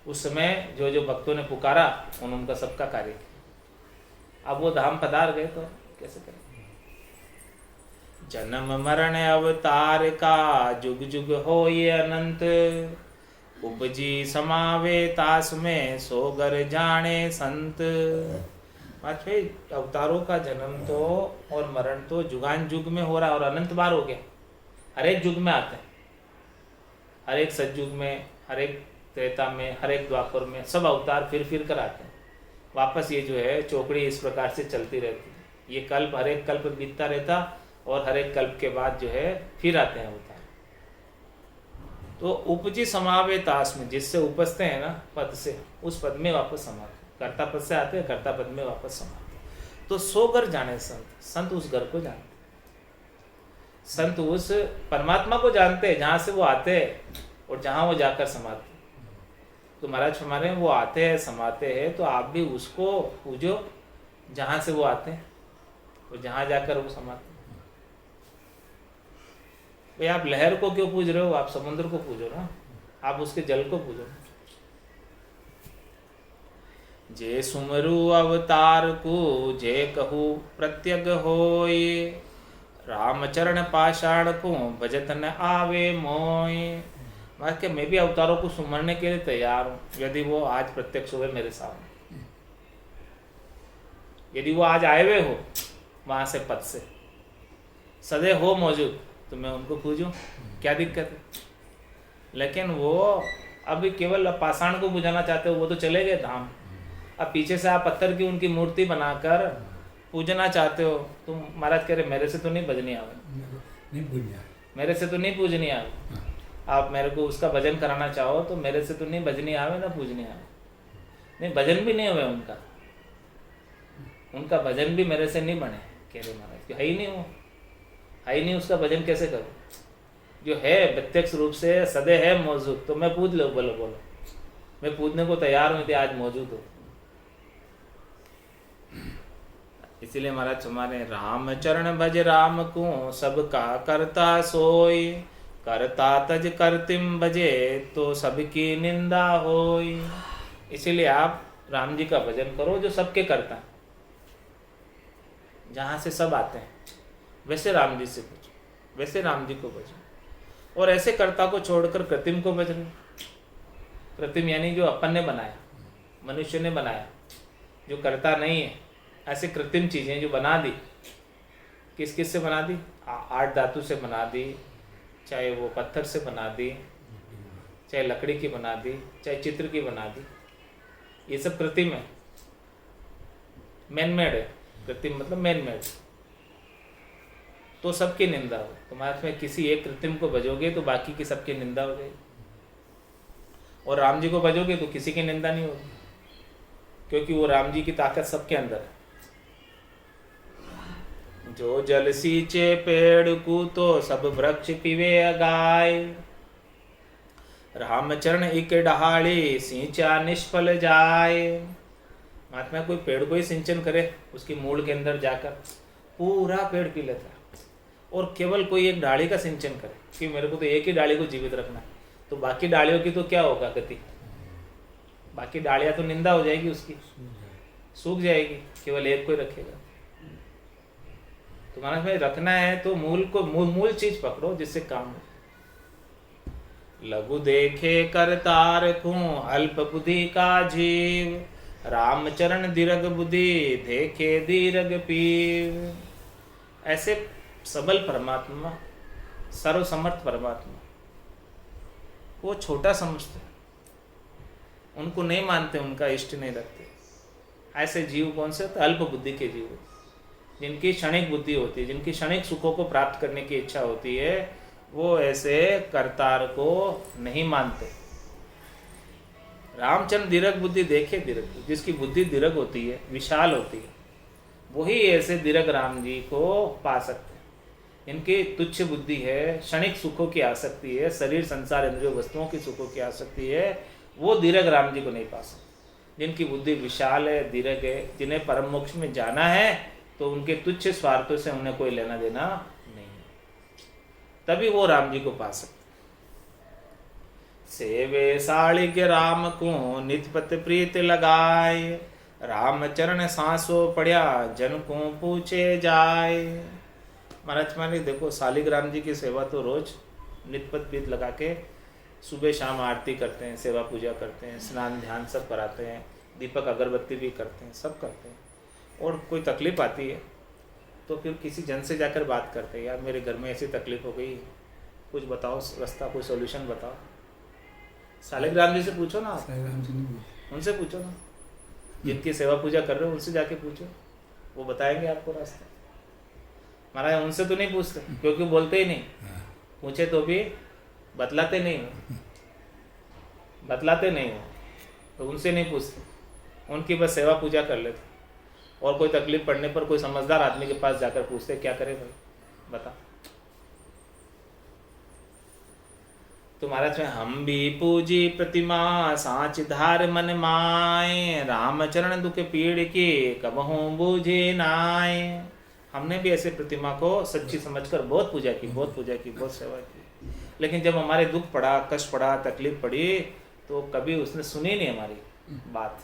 उस समय जो जो भक्तों ने पुकारा उन्होंने उनका सबका कार्य किया। अब वो धाम पधार गए तो कैसे करें? जन्म मरण अवतार का जुग जुग हो ये अनंत। उपजी समावे तास में सोगर जाने संत। भाई अवतारों का जन्म तो और मरण तो जुगान युग में हो रहा है और अनंत बार हो गया। हर एक युग में आते हैं, हर एक सतयुग में, हर एक त्रेता में, हर एक द्वापर में, सब अवतार फिर फिर कर आते हैं। वापस ये जो है चौकड़ी इस प्रकार से चलती रहती है। ये कल्प हर एक कल्प बीतता रहता और हर एक कल्प के बाद जो है फिर आते हैं अवतार। तो उपजी समावे ताश में, जिससे उपजते हैं ना पद से, उस पद में वापस समाते, कर्ता पद से आते हैं, कर्ता पद में वापस समाते। तो सो घर जाने संत, संत उस घर को जानते, संत उस परमात्मा को जानते हैं जहाँ से वो आते हैं और जहाँ वो जाकर समाते। तो महाराज हमारे वो आते हैं समाते हैं, तो आप भी उसको पूजो जहाँ से वो आते हैं और जहाँ जाकर वो समाते हैं। भाई आप लहर को क्यों पूज रहे हो? आप समुद्र को पूजो ना, आप उसके जल को पूजो। जे सुमरु अवतार को जे कहू प्रत्यग होय, रामचरण पाषाण को भजत न आवे मोय। कि मैं भी अवतारों को सुमरने के लिए तैयार हूँ, यदि वो आज प्रत्यक्ष हुए मेरे सामने, यदि वो आज आए हुए हो वहां से पद से सदैव हो मौजूद, तो मैं उनको पूजूं, क्या दिक्कत है? लेकिन वो अभी केवल पाषाण को बुझाना चाहते हो, वो तो चले गए धाम। अब पीछे से आप पत्थर की उनकी मूर्ति बनाकर पूजना चाहते हो। तुम महाराज कह रहे मेरे से तो नहीं भजनी आवे, मेरे से तो नहीं पूजनी आवे। आप मेरे को उसका भजन कराना चाहो तो मेरे से तो नहीं भजनी आवे ना पूजनी आवे। नहीं, भजन भी नहीं हुए उनका, उनका भजन भी मेरे से नहीं बने। कह रहे महाराज है ही नहीं, वो है ही नहीं, उसका भजन कैसे करूं? जो है प्रत्यक्ष रूप से सदैव है मौजूद, तो मैं पूज लो, बोलो बोलो, मैं पूजने को तैयार हूं, आज मौजूद हो। इसीलिए महाराज हमारे राम चरण भज राम को सबका करता सोई, करता तज करतिम भजे तो सबकी निंदा होई। इसीलिए आप राम जी का भजन करो जो सबके करता, जहाँ से सब आते हैं, वैसे राम जी से पूछो, वैसे राम जी को भजो। और ऐसे कर्ता को छोड़कर कृत्रिम को भजो। कृत्रिम यानी जो अपन ने बनाया, मनुष्य ने बनाया, जो कर्ता नहीं है, ऐसे कृत्रिम चीजें जो बना दी। किस किस से बना दी? आठ धातु से बना दी, चाहे वो पत्थर से बना दी, चाहे लकड़ी की बना दी, चाहे चित्र की बना दी, ये सब कृत्रिम है, मैनमेड है। कृत्रिम मतलब मैनमेड। तो सबकी निंदा हो। तुम्हारे में किसी एक कृत्रिम को भजोगे तो बाकी की सबकी निंदा हो जाएगी, और राम जी को भजोगे तो किसी की निंदा नहीं होगी, क्योंकि वो राम जी की ताकत सबके अंदर है। जो जल सींचे पेड़ को तो सब वृक्ष पीवे गाय, रामचरण एक डहाड़ी सिंचा निष्फल जाए। महात्मा कोई पेड़ को ही सिंचन करे, उसकी मूल के अंदर जाकर पूरा पेड़ पी लेता है, और केवल कोई एक डाली का सिंचन करे कि मेरे को तो एक ही डाली को जीवित रखना है, तो बाकी डालियों की तो क्या होगा गति? बाकी डालियां तो निंदा हो जाएगी, उसकी सूख जाएगी, केवल एक को ही रखेगा। तो मानस में रखना है तो मूल को, मूल चीज पकड़ो जिससे काम हो। लघु देखे करतार को अल्प बुद्धि का जीव, रामचरण दीर्घ बुद्धि देखे दीर्घ पीव। ऐसे सबल परमात्मा, सर्वसमर्थ परमात्मा वो छोटा समझते, उनको नहीं मानते, उनका इष्ट नहीं रखते। ऐसे जीव कौन से होते? अल्प बुद्धि के जीव, जिनकी क्षणिक बुद्धि होती है, जिनकी क्षणिक सुखों को प्राप्त करने की इच्छा होती है, वो ऐसे करतार को नहीं मानते। रामचंद्र दीर्घ बुद्धि देखे दीर्घ, जिसकी बुद्धि दीर्घ होती है, विशाल होती है, वही ऐसे दीर्घ राम जी को पा सकते हैं। इनकी तुच्छ बुद्धि है, क्षणिक सुखों की आसक्ति है, शरीर संसार इंद्रियों वस्तुओं की सुखों की आसक्ति है, वो दीर्घ राम जी को नहीं पा सकते। जिनकी बुद्धि विशाल है, दीर्घ है, जिन्हें परम मोक्ष में जाना है, तो उनके तुच्छ स्वार्थों से उन्हें कोई लेना देना नहीं है, तभी वो राम जी को पा सकते। सेवे साड़ी के राम को नितपत प्रीत लगाए, रामचरण सांसो पड़िया जन को पूछे जाए। महाराज माने देखो, शालिग्राम जी की सेवा तो रोज नितपत प्रीत लगा के सुबह शाम आरती करते हैं, सेवा पूजा करते हैं, स्नान ध्यान सब कराते हैं, दीपक अगरबत्ती भी करते हैं, सब करते हैं। और कोई तकलीफ आती है तो फिर किसी जन से जाकर बात करते हैं, यार मेरे घर में ऐसी तकलीफ हो गई, कुछ बताओ रास्ता, कोई सॉल्यूशन बताओ। शालिग्राम जी से पूछो ना, उनसे पूछो ना, जिनकी सेवा पूजा कर रहे हो उनसे जाके पूछो, वो बताएंगे आपको रास्ता। महाराज उनसे तो नहीं पूछते, क्योंकि बोलते ही नहीं, पूछे तो भी बतलाते नहीं हो, तो उनसे नहीं पूछते, उनकी बस सेवा पूजा कर लेते। और कोई तकलीफ पड़ने पर कोई समझदार आदमी के पास जाकर पूछते क्या करे भाई बता। तो महाराज में हम भी पूजी प्रतिमा सांच धार मन माए, रामचरण दुख पीड़ के कबहू बूझे नाए। हमने भी ऐसे प्रतिमा को सच्ची समझकर बहुत पूजा की, बहुत सेवा की, लेकिन जब हमारे दुख पड़ा, कष्ट पड़ा, तकलीफ पड़ी, तो कभी उसने सुनी नहीं हमारी बात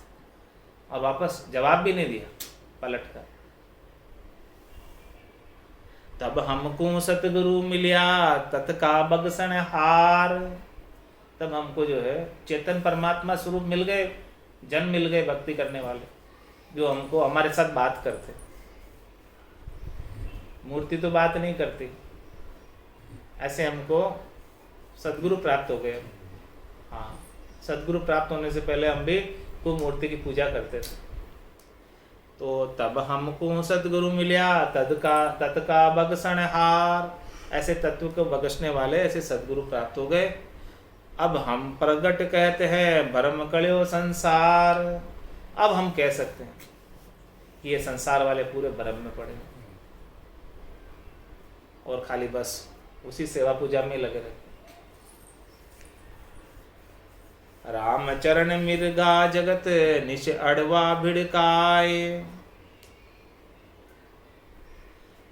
और वापस जवाब भी नहीं दिया पलट कर। तब हमको सतगुरु मिलिया तत्का बगसन हार। तब हमको जो है चेतन परमात्मा स्वरूप मिल गए, जन मिल गए भक्ति करने वाले, जो हमको हमारे साथ बात करते। मूर्ति तो बात नहीं करती, ऐसे हमको सदगुरु प्राप्त हो गए। हाँ, सदगुरु प्राप्त होने से पहले हम भी खूब मूर्ति की पूजा करते थे। तो तब हमको सदगुरु मिलिया तत्का बगसन हार। ऐसे तत्व को बगसने वाले ऐसे सदगुरु प्राप्त हो गए। अब हम प्रगट कहते हैं भरम कळ्यो संसार। अब हम कह सकते हैं कि ये संसार वाले पूरे भ्रम में पड़े और खाली बस उसी सेवा पूजा में लगे रहे। रामचरण मिर्गा जगत निश अड़वा भिड़काए,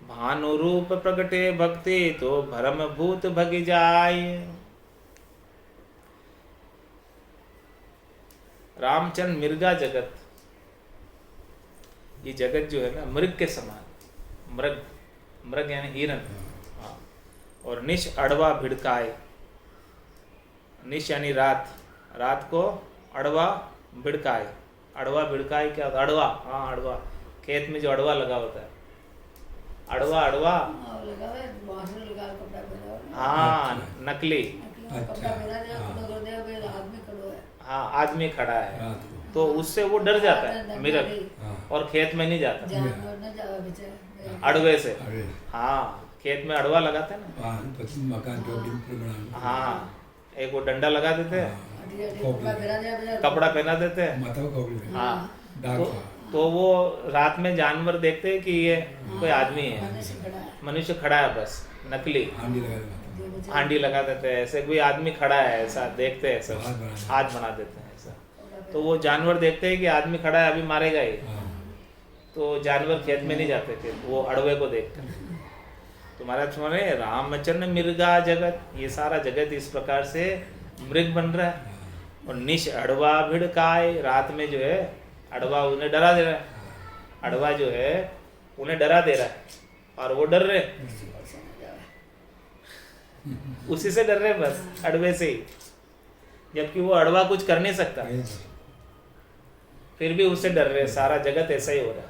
भानु रूप प्रगटे भक्ति तो भरम भूत भग जाए। रामचंद्र मिर्गा जगत, ये जगत जो है ना मृग के समान, मृग यानी हिरन। हाँ, और निश अड़वा भिड़काए, निश यानी रात, रात को अड़वा भिड़काए। अड़वा भिड़काए क्या होता है? अड़वा, हाँ अड़वा, खेत में जो अड़वा लगा होता है, अड़वा हाँ नकली। हाँ आदमी खड़ा है तो उससे वो डर जाता है मिर्ग, और खेत में नहीं जाता अड़वे से। हाँ खेत में अड़वा लगाते हैं ना, हाँ एक वो डंडा लगा देते हैं, कपड़ा पहना देते हैं। हाँ तो वो रात में जानवर देखते हैं कि ये कोई आदमी है, मनुष्य खड़ा है, बस नकली हांडी लगा देते हैं, ऐसे कोई आदमी खड़ा है ऐसा देखते हैं, सब हाथ बना देते हैं ऐसा। तो वो जानवर देखते हैं कि आदमी खड़ा है अभी मारेगा ही, तो जानवर खेत में नहीं जाते थे, वो अड़वे को देखते। तो महाराज सुने रामचंद्र मिर्गा जगत, ये सारा जगत इस प्रकार से मृग बन रहा है। और निश अड़वा भिड़काए, रात में जो है अड़वा उन्हें डरा दे रहा है, अड़वा जो है उन्हें डरा दे रहा है और वो डर रहे, उसी से डर रहे बस, अड़वे से ही, जबकि वो अड़वा कुछ कर नहीं सकता, फिर भी उससे डर रहे। सारा जगत ऐसा ही हो रहा है।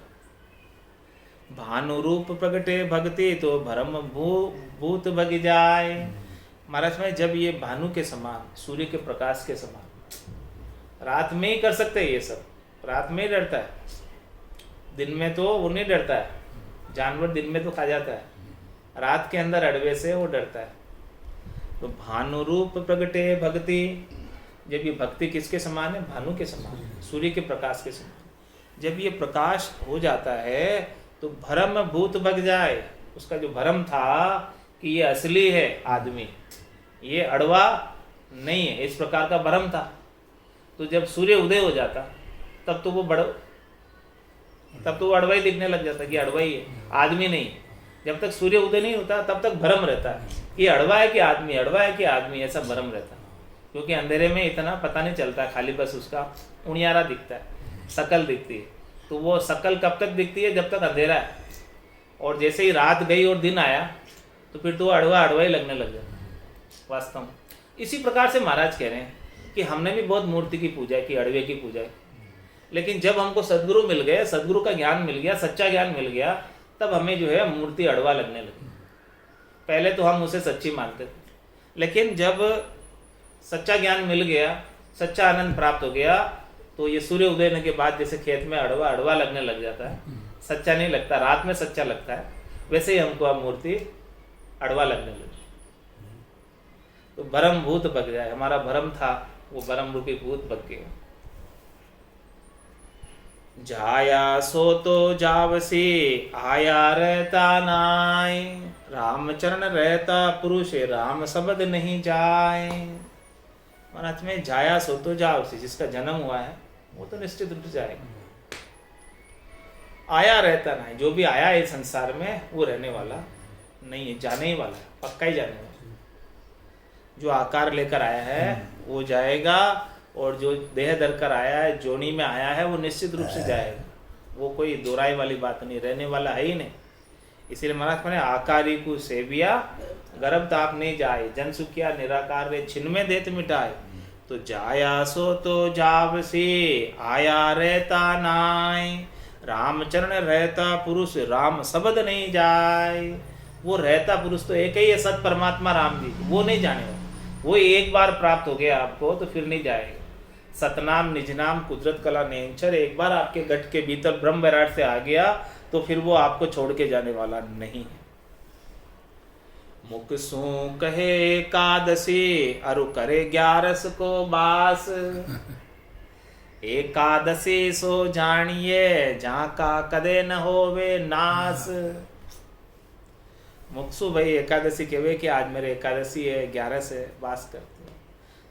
भानु रूप प्रगटे भक्ति तो भरम भूत भग जाए। महाराज में जब ये भानु के समान, सूर्य के प्रकाश के समान, रात में ही कर सकते हैं ये सब, रात में ही डरता है, दिन में तो वो नहीं डरता है, जानवर दिन में तो खा जाता है, रात के अंदर अड़वे से वो डरता है। तो भानु रूप प्रगटे भक्ति, जब ये भक्ति किसके समान है? भानु के समान, सूर्य के प्रकाश के समान। जब ये प्रकाश हो जाता है तो भरम भूत भग जाए। उसका जो भरम था कि ये असली है आदमी, ये अड़वा नहीं है, इस प्रकार का भरम था। तो जब सूर्य उदय हो जाता तब तो वो अड़वा ही दिखने लग जाता कि अड़वा ही है, आदमी नहीं। जब तक सूर्य उदय नहीं होता तब तक भ्रम रहता है कि अड़वा है कि आदमी, अड़वा है कि आदमी, ऐसा भ्रम रहता है। क्योंकि अंधेरे में इतना पता नहीं चलता, खाली बस उसका उनियारा दिखता है, शकल दिखती है। तो वो शकल कब तक दिखती है? जब तक अंधेरा है, और जैसे ही रात गई और दिन आया तो फिर तो अड़वा ही लगने लग जाता वास्तव में। इसी प्रकार से महाराज कह रहे हैं कि हमने भी बहुत मूर्ति की पूजा की, अड़वे की पूजा की, लेकिन जब हमको सदगुरु मिल गए, सदगुरु का ज्ञान मिल गया, सच्चा ज्ञान मिल गया, तब हमें जो है मूर्ति अड़वा लगने लगी। पहले तो हम उसे सच्ची मानते थे, लेकिन जब सच्चा ज्ञान मिल गया, सच्चा आनंद प्राप्त हो गया, तो ये सूर्य उदय होने के बाद जैसे खेत में अड़वा लगने लग जाता है, सच्चा नहीं लगता, रात में सच्चा लगता है, वैसे ही हमको अब मूर्ति अड़वा लगने लगी। तो भरम भूत भग जाए, हमारा भरम था वो भरम रूपी भूत भग गया। जाया सो तो जावसी आया रहता नाय, रामचरण रहता पुरुष राम शब्द नहीं जाए। महाराज में जाया सो तो जावसी, जिसका जन्म हुआ है वो तो निश्चित रूप से जाएगा। आया रहता नहीं, जो भी आया है संसार में वो रहने वाला नहीं है, जाने ही वाला है, पक्का ही जाने वाला। जो आकार लेकर आया है वो जाएगा, और जो देह धर कर आया है, जोनी में आया है, वो निश्चित रूप से जाएगा। वो कोई दोराई वाली बात नहीं, रहने वाला है ही नहीं। इसीलिए महाराज ने आकारी को सेविया गर्भ ताप नहीं जाए, जन सुखिया निराकार रे छिन्मे देत मिटाए। तो जाया सो तो जावसी आया रहता नाय, रामचरण रहता पुरुष राम शब्द नहीं जाए। वो रहता पुरुष तो एक ही है, सत परमात्मा राम जी, वो नहीं जाने वाला। वो एक बार प्राप्त हो गया आपको तो फिर नहीं जाएगा। सतनाम निजनाम कुदरत कला नेंचर एक बार आपके गट के भीतर ब्रह्म विराट से आ गया तो फिर वो आपको छोड़ के जाने वाला नहीं है। मुख सू कहे एकादशी अरु करे 11 को बास, एकादशी सो जानिए जहाँ का कदे न होवे नास। मुक्सु भाई एकादशी कहवे कि आज मेरे एकादशी है, 11 से वास करते हैं।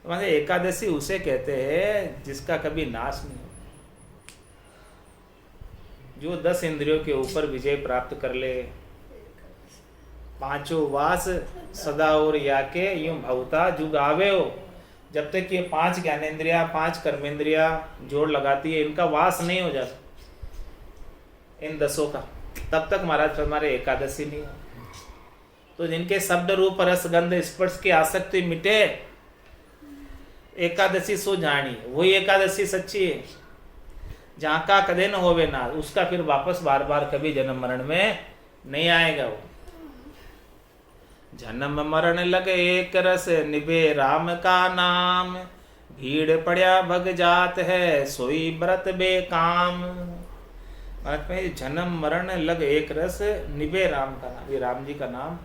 तो मतलब एकादशी उसे कहते हैं जिसका कभी नाश नहीं हो, जो 10 इंद्रियों के ऊपर विजय प्राप्त कर ले। 5 वास सदा और या के यूं भवता जुग आवे हो। जब तक ये 5 ज्ञानेंद्रिया 5 कर्मेंद्रिया जोड़ लगाती है, इनका वास नहीं हो जाता इन 10 का, तब तक महाराज हमारे एकादशी नहीं हो। तो जिनके शब्द रूप रस गंध स्पर्श की आसक्ति मिटे, एकादशी सो जानी, वही एकादशी सच्ची है। जहाँ का कदे न होवे ना, उसका फिर वापस बार बार कभी जन्म मरण में नहीं आएगा। वो जन्म मरण लगे एक रस निभे राम का नाम, भीड़ पड़या भग जात है सोई व्रत बेकाम। जन्म मरण लग एक रस निभे राम का नाम, ये राम जी का नाम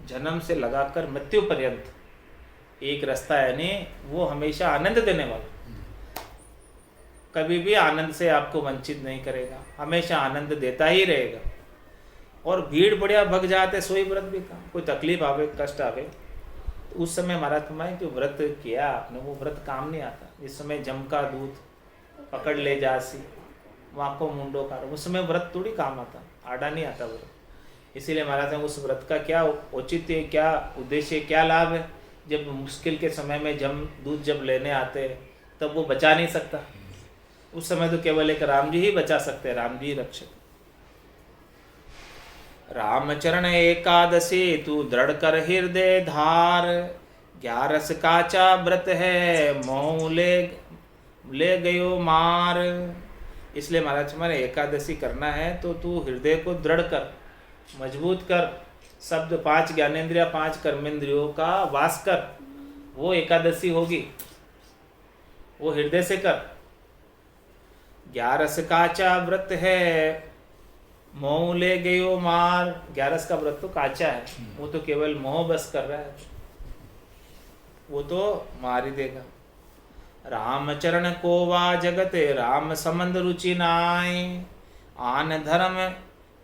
जन्म से लगाकर मृत्यु पर्यंत एक रास्ता है, यानी वो हमेशा आनंद देने वाला, कभी भी आनंद से आपको वंचित नहीं करेगा, हमेशा आनंद देता ही रहेगा। और भीड़ बढ़िया भग जाते सोई व्रत भी काम, कोई तकलीफ आवे कष्ट आवे तो उस समय महाराज फरमाए कि व्रत किया आपने, वो व्रत काम नहीं आता। इस समय जम का दूध पकड़ ले जासी वाको मुंडो का, उस समय व्रत थोड़ी काम आता, आड़ा नहीं आता व्रत। इसीलिए महाराज उस व्रत का क्या औचित्य, क्या उद्देश्य, क्या लाभ है। जब मुश्किल के समय में दूध जब लेने आते तब वो बचा नहीं सकता, उस समय तो केवल एक राम जी ही बचा सकते हैं, राम जी रक्षक। रामचरण एकादशी तू दृढ़ कर हृदय धार, 11 काचा व्रत है मोह ले गयो मार। इसलिए महाराज हमारे एकादशी करना है तो तू हृदय को दृढ़ कर, मजबूत कर, शब्द 5 ज्ञानेंद्रिया 5 कर्मेंद्रियों का वास कर, वो एकादशी होगी, वो हृदय से कर। 11 काचा व्रत है मोह ले गयो मार, 11 का व्रत तो काचा है, वो तो केवल मोह बस कर रहा है, वो तो मार ही देगा। रामचरण को वा जगते राम संबंध रुचि नाय, आन धर्म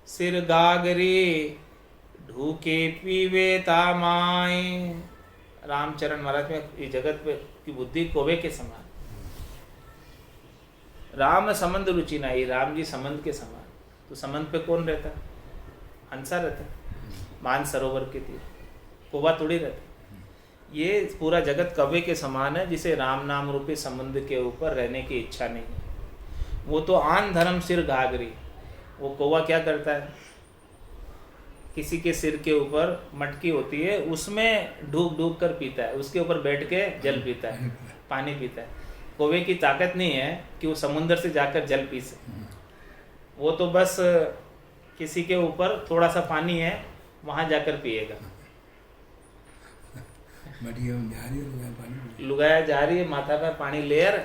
सिर गागरी ढूके पीवे तामाय। रामचरण महाराज में इस जगत पे की बुद्धि कोवे के समान, राम संबंध रुचि नाई, राम जी संबंध के समान। तो संबंध पे कौन रहता है? हंसा रहता है, मान सरोवर के तीर, कोवा थोड़ी रहता। ये पूरा जगत कौवे के समान है, जिसे राम नाम रूपी संबंध के ऊपर रहने की इच्छा नहीं है। वो तो आन धर्म सिर घाघरी, वो कौवा क्या करता है, किसी के सिर के ऊपर मटकी होती है, उसमें डूब डूब कर पीता है, उसके ऊपर बैठ के जल पीता है, पानी पीता है। कौवे की ताकत नहीं है कि वो समुद्र से जाकर जल पी सके, वो तो बस किसी के ऊपर थोड़ा सा पानी है वहां जाकर पिएगा। लुगाया जा रही है, माथा पे पानी लेयर,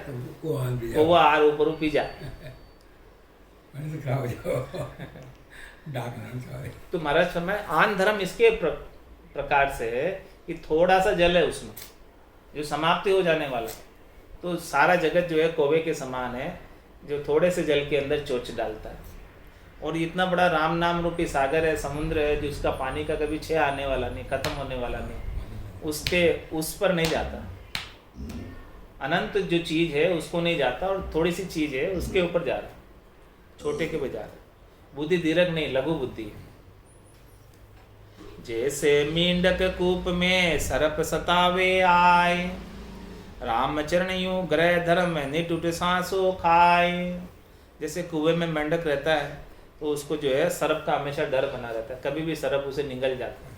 कौवा आर ऊपर पी जा। मैंने तो खराब हो जाओ डाक नाम चाहे। तो महाराज फरमाए आन धर्म इसके प्रकार से है कि थोड़ा सा जल है उसमें जो समाप्ति हो जाने वाला, तो सारा जगत जो है कोवे के समान है जो थोड़े से जल के अंदर चोच डालता है। और इतना बड़ा राम नाम रूपी सागर है, समुद्र है, जिसका पानी का कभी क्षय आने वाला नहीं, खत्म होने वाला नहीं, उसके उस पर नहीं जाता। अनंत जो चीज है उसको नहीं जाता, और थोड़ी सी चीज है उसके ऊपर जा रहा, छोटे के बजा रहा। बुद्धि दीर्घ नहीं, लघु बुद्धि है। जैसे मींडक कूप में सरप सतावे आए, रामचरण यूं ग्रह धर्म निटुट सांसो खाए। जैसे कुएं में मेंढक रहता है तो उसको जो है सर्प का हमेशा डर बना रहता है, कभी भी सर्प उसे निगल जाता है।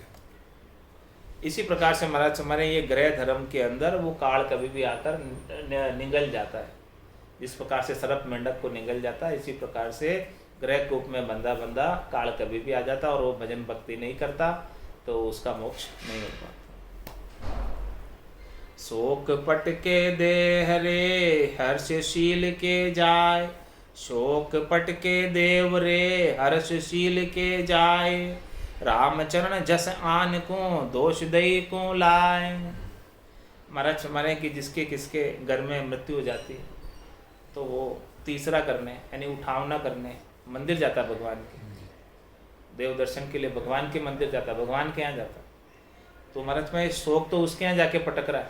इसी प्रकार से महाराज हमारे ये ग्रह धर्म के अंदर वो काल कभी भी आकर निगल जाता है। जिस प्रकार से सर्प मेंढक को निगल जाता है, इसी प्रकार से ग्रह कूप में बंधा बंधा काल कभी भी आ जाता, और वो भजन भक्ति नहीं करता तो उसका मोक्ष नहीं हो पाता। शोक पट के दे हरे हर्षशील के जाय, शोक पट के देव रे हर्षशील के जाय। रामचरण जस आन को दोष दई को लाए। महाराज हमारे कि जिसके किसके घर में मृत्यु हो जाती है तो वो तीसरा करने यानी उठावना करने मंदिर जाता है, भगवान के देव दर्शन के लिए भगवान के मंदिर जाता, भगवान के यहाँ जाता। तो महाराज में शोक तो उसके यहाँ जाके पटक रहा है,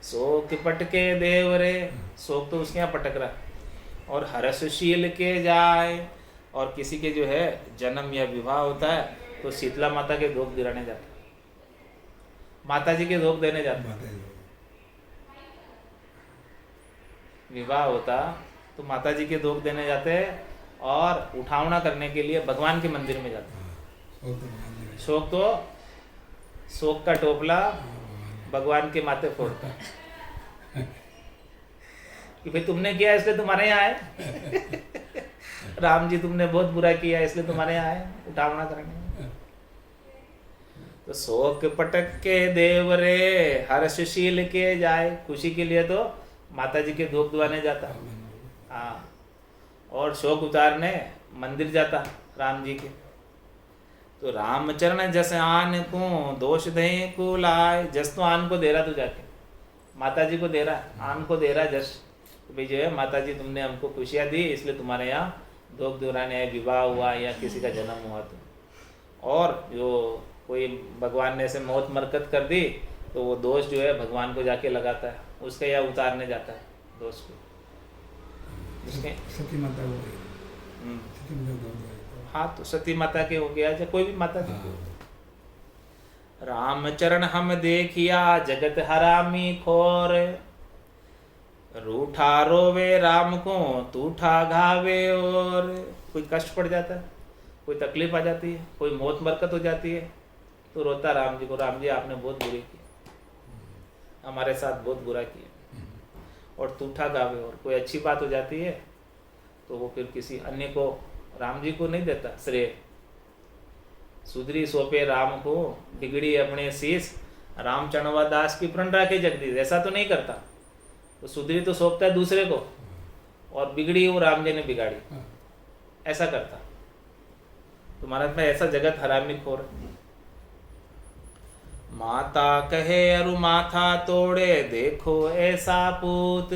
शोक पटके देव रे, शोक तो उसके यहाँ पटक रहा है। और हर्षशील के जाए, और किसी के जो है जन्म या विवाह होता है तो शीतला माता के धूप दिलाने जाता, माता जी के धूप देने जाता। विवाह होता तो माता जी के धूप देने जाते, और उठावना करने के लिए भगवान के मंदिर में जाते। शोक तो शोक का टोपला भगवान के माथे फोड़ता कि भाई तुमने किया इसलिए तुम्हारे यहाँ आए राम जी तुमने बहुत बुरा किया इसलिए तुम्हारे यहाँ आए उठावना करने। तो शोक पटक के देव रे हर्षशील के जाए, खुशी के लिए तो माता जी के धूप दुआने जाता, हाँ, और शोक उतारने मंदिर जाता राम जी के। तो रामचरण जस आन को दोष दे को लाए, जस तो आन को दे रहा, तू जाके माता जी को दे रहा, आन को दे रहा जस, तो भाई जो है माता जी तुमने हमको खुशियाँ दी इसलिए तुम्हारे यहाँ धूप दुराने विवाह हुआ या किसी का जन्म हुआ। तो और जो कोई भगवान ने ऐसे मौत मरकत कर दी तो वो दोष जो है भगवान को जाके लगाता है, उसके यहाँ उतारने जाता है दोष को। सती माता हो गई, हाँ, तो सती माता के हो गया या कोई भी माता के हो। रामचरण हम देखिया जगत हरामी खोर, रूठा रोवे राम को तूठा घावे। और कोई कष्ट पड़ जाता है, कोई तकलीफ आ जाती है, कोई मौत मरकत हो जाती है तो रोता राम जी को, राम जी आपने बहुत बुरी की, हमारे साथ बहुत बुरा किया। और तूठा गावे, और कोई अच्छी बात हो जाती है तो वो फिर किसी अन्य को, राम जी को नहीं देता श्रेय। सुधरी सोपे राम को बिगड़ी अपने शीश, राम चणवा दास की प्रण राखे जगदीश। ऐसा तो नहीं करता, तो सुधरी तो सौंपता है दूसरे को, और बिगड़ी वो राम जी ने बिगाड़ी, ऐसा करता। तो महाराज में ऐसा जगत हरामी खोर। माता कहे अरु माथा तोड़े, देखो ऐसा पूत,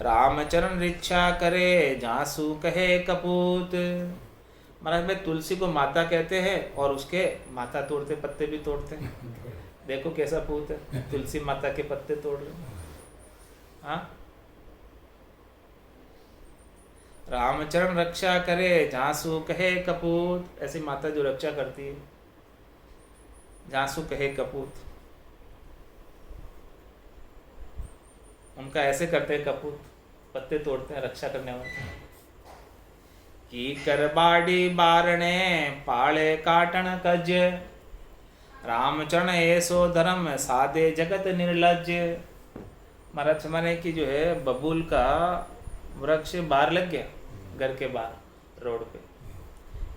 रामचरण रिच्छा करे जासू कहे कपूत। महाराज में तुलसी को माता कहते हैं और उसके माथा तोड़ते पत्ते भी तोड़ते हैं। देखो कैसा पूत है, तुलसी माता के पत्ते तोड़ रहे। हाँ, रामचरण रक्षा करे जासू कहे कपूत, ऐसी माता जो रक्षा करती है, जासू कहे कपूत, उनका ऐसे करते हैं कपूत, पत्ते तोड़ते हैं रक्षा करने वाले। की कर बाड़ी बारणे पाले काटन कज, रामचरण ऐसो धर्म साधे जगत निर्लज। महाराज हमारे की जो है बबूल का वृक्ष बाहर लग गया, घर के बाहर रोड पे,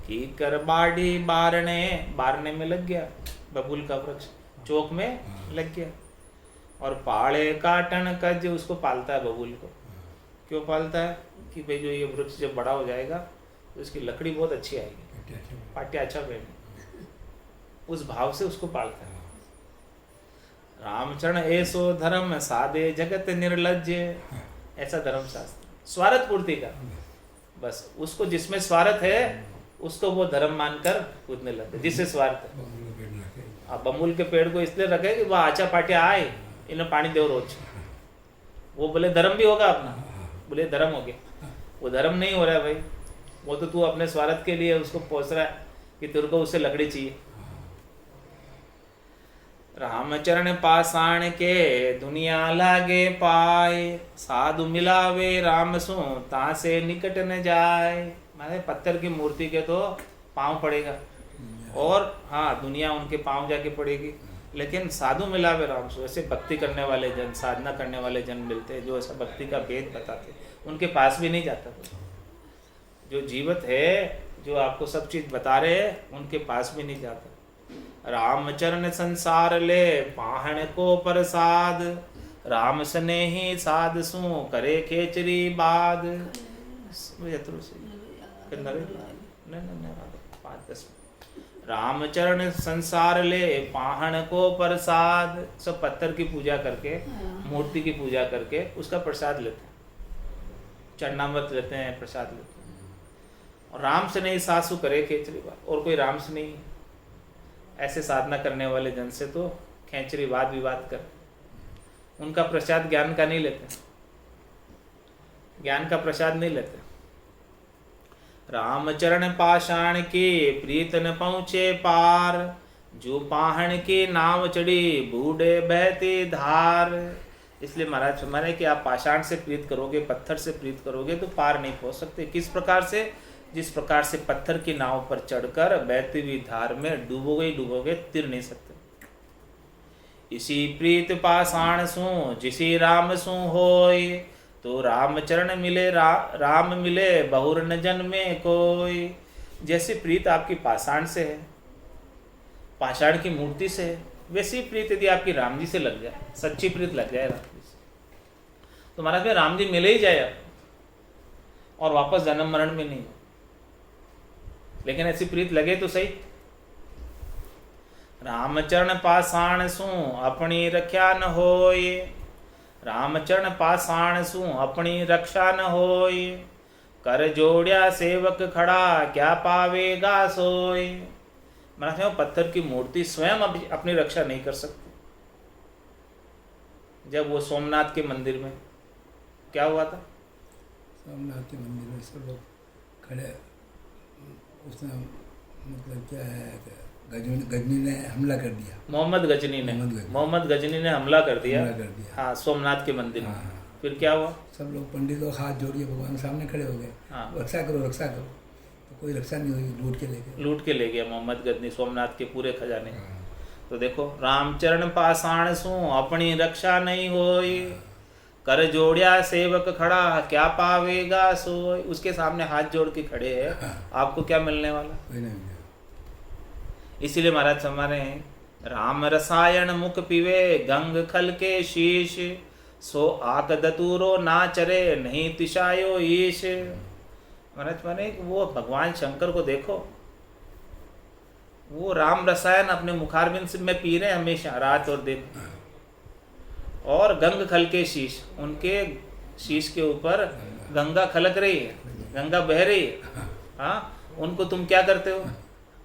की कर बाड़ी बारणे, बारने में लग गया बबूल का वृक्ष, चौक में लग गया। और पाले काटन कज, उसको पालता है बबूल को, क्यों पालता है कि भाई जो ये वृक्ष जब बड़ा हो जाएगा तो इसकी लकड़ी बहुत अच्छी आएगी, पाटिया अच्छा बनेगा, उस भाव से उसको पालता है। रामचरण ऐसो धर्म साधे जगत निर्लज्ज, ऐसा धर्म शास्त्र स्वार्थ पूर्ति का, बस उसको जिसमें स्वार्थ है उसको वो धर्म मानकर कूदने लगते, जिससे स्वार्थ है। आप बबूल के पेड़ को इसलिए रखे कि वह आचा पाटिया आए, इन्हें पानी दो रोज, वो बोले धर्म भी होगा अपना, बोले धर्म हो गया, वो धर्म नहीं हो रहा है भाई, वो तो तू अपने स्वार्थ के लिए उसको पोस रहा है कि तेरे को उससे लकड़ी चाहिए। रामचरण पाषाण के दुनिया लागे पाए, साधु मिलावे राम सो तासे निकट न जाए। माने पत्थर की मूर्ति के तो पांव पड़ेगा और हाँ दुनिया उनके पांव जाके पड़ेगी, लेकिन साधु मिलावे राम सो, ऐसे भक्ति करने वाले जन, साधना करने वाले जन मिलते हैं जो ऐसा भक्ति का भेद बताते, उनके पास भी नहीं जाता। जो जीवित है, जो आपको सब चीज बता रहे हैं, उनके पास भी नहीं जाता। रामचरण संसार ले पाहण को प्रसाद, राम स्नेही साध सु करे खेचरी बाद। रामचरण संसार ले पाहण को प्रसाद, सब पत्थर की पूजा करके, मूर्ति की पूजा करके उसका प्रसाद लेते हैं, चरणामृत लेते हैं, प्रसाद लेते हैं। और राम से नहीं सासु करे खेचरी बात, और कोई राम से नहीं, ऐसे साधना करने वाले जन से तो खेचरी वाद विवाद कर, उनका प्रसाद ज्ञान का नहीं लेते, ज्ञान का प्रसाद नहीं लेते। रामचरण पाषाण की प्रीत न पहुँचे पार, जो पाहण की नाव चढ़ी बूढ़े बहती धार। इसलिए महाराज माने कि आप पाषाण से प्रीत करोगे, पत्थर से प्रीत करोगे तो पार नहीं पहुंच सकते। किस प्रकार से? जिस प्रकार से पत्थर की नाव पर चढ़कर बहती हुई धार में डूबोगे तिर नहीं सकते। इसी प्रीत पाषाण सु जिसी राम सु होय, तो रामचरण मिले राम मिले बहुर न जन्मे कोई। जैसी प्रीत आपकी पाषाण से है, पाषाण की मूर्ति से है, वैसी प्रीत यदि आपकी राम जी से लग जाए, सच्ची प्रीत लग जाए राम जी से, तो महाराज में राम जी मिले ही जाए और वापस जन्म मरण में नहीं। लेकिन ऐसी प्रीत लगे तो सही। रामचरण पाषाण सु अपनी रक्षा न होय, रामचरण पाषाण सु अपनी रक्षा न होय, कर जोड़िया सेवक खड़ा क्या पावेगा सोय। महाराज पत्थर की मूर्ति स्वयं अपनी रक्षा नहीं कर सकती। जब वो सोमनाथ के मंदिर में क्या हुआ था? सोमनाथ के मंदिर में सब लोग खड़े, उसने मतलब क्या है, गजनी ने हमला कर दिया, मोहम्मद गजनी ने हमला कर दिया। हाँ, सोमनाथ के मंदिर में। हाँ। फिर क्या हुआ? सब लोग पंडित लोग हाथ जोड़ के भगवान के सामने खड़े हो गए। हाँ। रक्षा करो रक्षा करो, तो कोई रक्षा नहीं हुई, लूट के ले गया मोहम्मद गजनी सोमनाथ के पूरे खजाने। हाँ। तो देखो, रामचरण पाषाण सु अपनी रक्षा नहीं होई, कर जोड़िया सेवक खड़ा क्या पावेगा सोई। उसके सामने हाथ जोड़ के खड़े हैं। हाँ। आपको क्या मिलने वाला? इसीलिए महाराज हमारे राम रसायन मुख पीवे गंग खल के शीश, सो आक दतूरो ना चरे नहीं तिशायो ईश। महाराज माने वो भगवान शंकर को देखो, वो राम रसायन अपने मुखारबिंद में पी रहे हमेशा, रात और दिन। और गंग खल के शीश, उनके शीश के ऊपर गंगा खलक रही है, गंगा बह रही है। हाँ, उनको तुम क्या करते हो?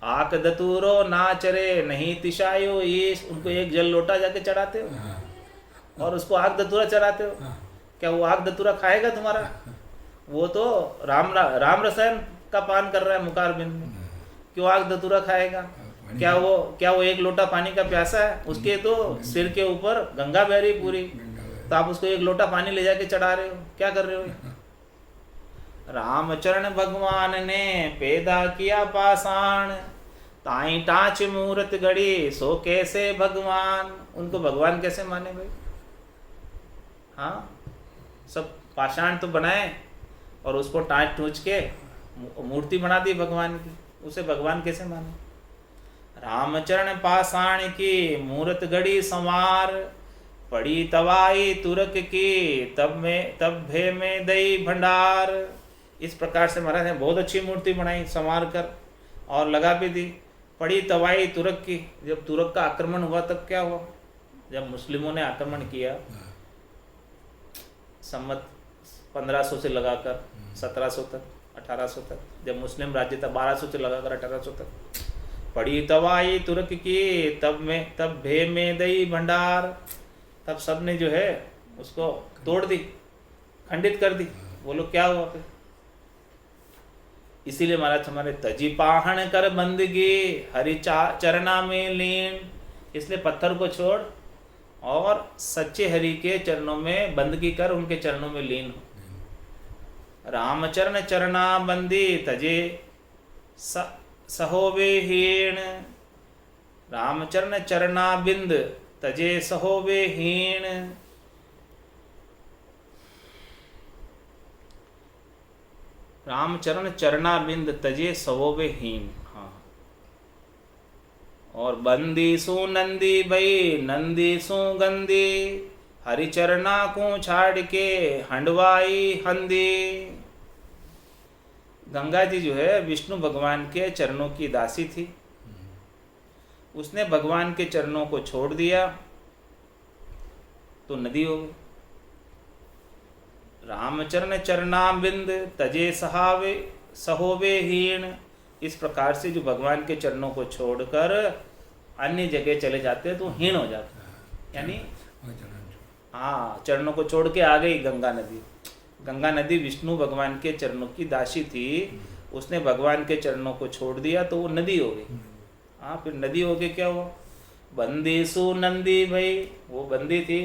आक दतूरो ना चरे नहीं तिशायो ईश, उनको एक जल लोटा जाके चढ़ाते हो और उसको आग दतूरा चढ़ाते हो। क्या वो आग दतूरा खाएगा तुम्हारा? वो तो राम रसायन का पान कर रहा है मुखारबिंद में, क्यों आग दतूरा खाएगा? क्या वो एक लोटा पानी का प्यासा है? उसके तो सिर के ऊपर गंगा बह रही पूरी, तो आप उसको एक लोटा पानी ले जाके चढ़ा रहे हो, क्या कर रहे हो? रामचरण भगवान ने पैदा किया पाषाण, ताई टाच मूर्त गढ़ी सो कैसे भगवान। उनको भगवान कैसे माने भाई? हाँ, सब पाषाण तो बनाए और उसको टाच टूच के मूर्ति बना दी भगवान की, उसे भगवान कैसे माने? रामचरण पाषाण की मूर्त गढ़ी संवार, पड़ी तवाई तुरक की तब भे में दई भंडार। इस प्रकार से महाराज ने बहुत अच्छी मूर्ति बनाई, संवार कर और लगा भी दी। पड़ी तवाई तुरक की, जब तुरक का आक्रमण हुआ तब क्या हुआ, जब मुस्लिमों ने आक्रमण किया सम्मत 1500 से लगाकर 1700 तक 1800 तक, जब मुस्लिम राज्य था 1200 से लगाकर 1800 तक। पड़ी तवाई तुरक की तब भे में दई भंडार, तब सब ने जो है उसको तोड़ दी, खंडित कर दी। बोलो क्या हुआ फिर। इसीलिए महाराज हमारे तजी पाहन कर बंदगी हरि चरना में लीन, इसलिए पत्थर को छोड़ और सच्चे हरि के चरणों में बंदगी कर, उनके चरणों में लीन हो। रामचरण चरना बंदी तजे सहोवे हीण, रामचरण चरना बिंद तजे सहोवे हीण। रामचरण चरना बिंद तजे सहोवे हीण। हाँ, और बंदी सु नंदी भई नंदी सु गंदी, हरिचरना को छाड़ के हंडवाई हंदी। गंगा जी जो है विष्णु भगवान के चरणों की दासी थी, उसने भगवान के चरणों को छोड़ दिया तो नदी हो गई। रामचरण चरणाबिंद तजे सहोवे हीण। इस प्रकार से जो भगवान के चरणों को छोड़कर अन्य जगह चले जाते हैं तो हीण हो जाते हैं, यानी हाँ चरणों को छोड़ के आ गई गंगा नदी। गंगा नदी विष्णु भगवान के चरणों की दासी थी, उसने भगवान के चरणों को छोड़ दिया तो वो नदी हो गई। हाँ, फिर नदी हो के क्या हुआ, बंदी सु नंदी भाई, वो बंदी थी,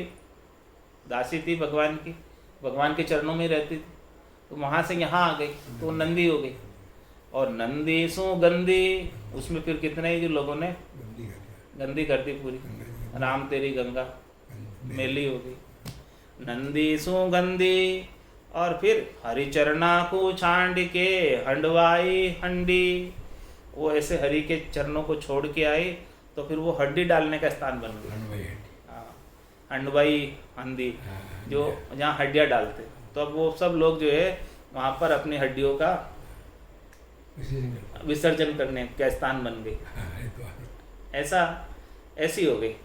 दासी थी भगवान की, भगवान के चरणों में रहती थी, तो वहाँ से यहाँ आ गई तो नंदी हो गई। और नंदी सु गंदी, उसमें फिर कितने ही जो लोगों ने गंदी कर दी पूरी, राम तेरी गंगा मेली हो गई। नंदी सु गंदी, और फिर हरिचरणा को छांड के हंडवाई हंडी, वो ऐसे हरि के चरणों को छोड़ के आई तो फिर वो हड्डी डालने का स्थान बन गया। हाँ, हंडवाई हंडी, जो जहाँ हड्डियाँ डालते, तो अब वो सब लोग जो है वहाँ पर अपनी हड्डियों का विसर्जन करने का स्थान बन गई। ऐसी हो गई।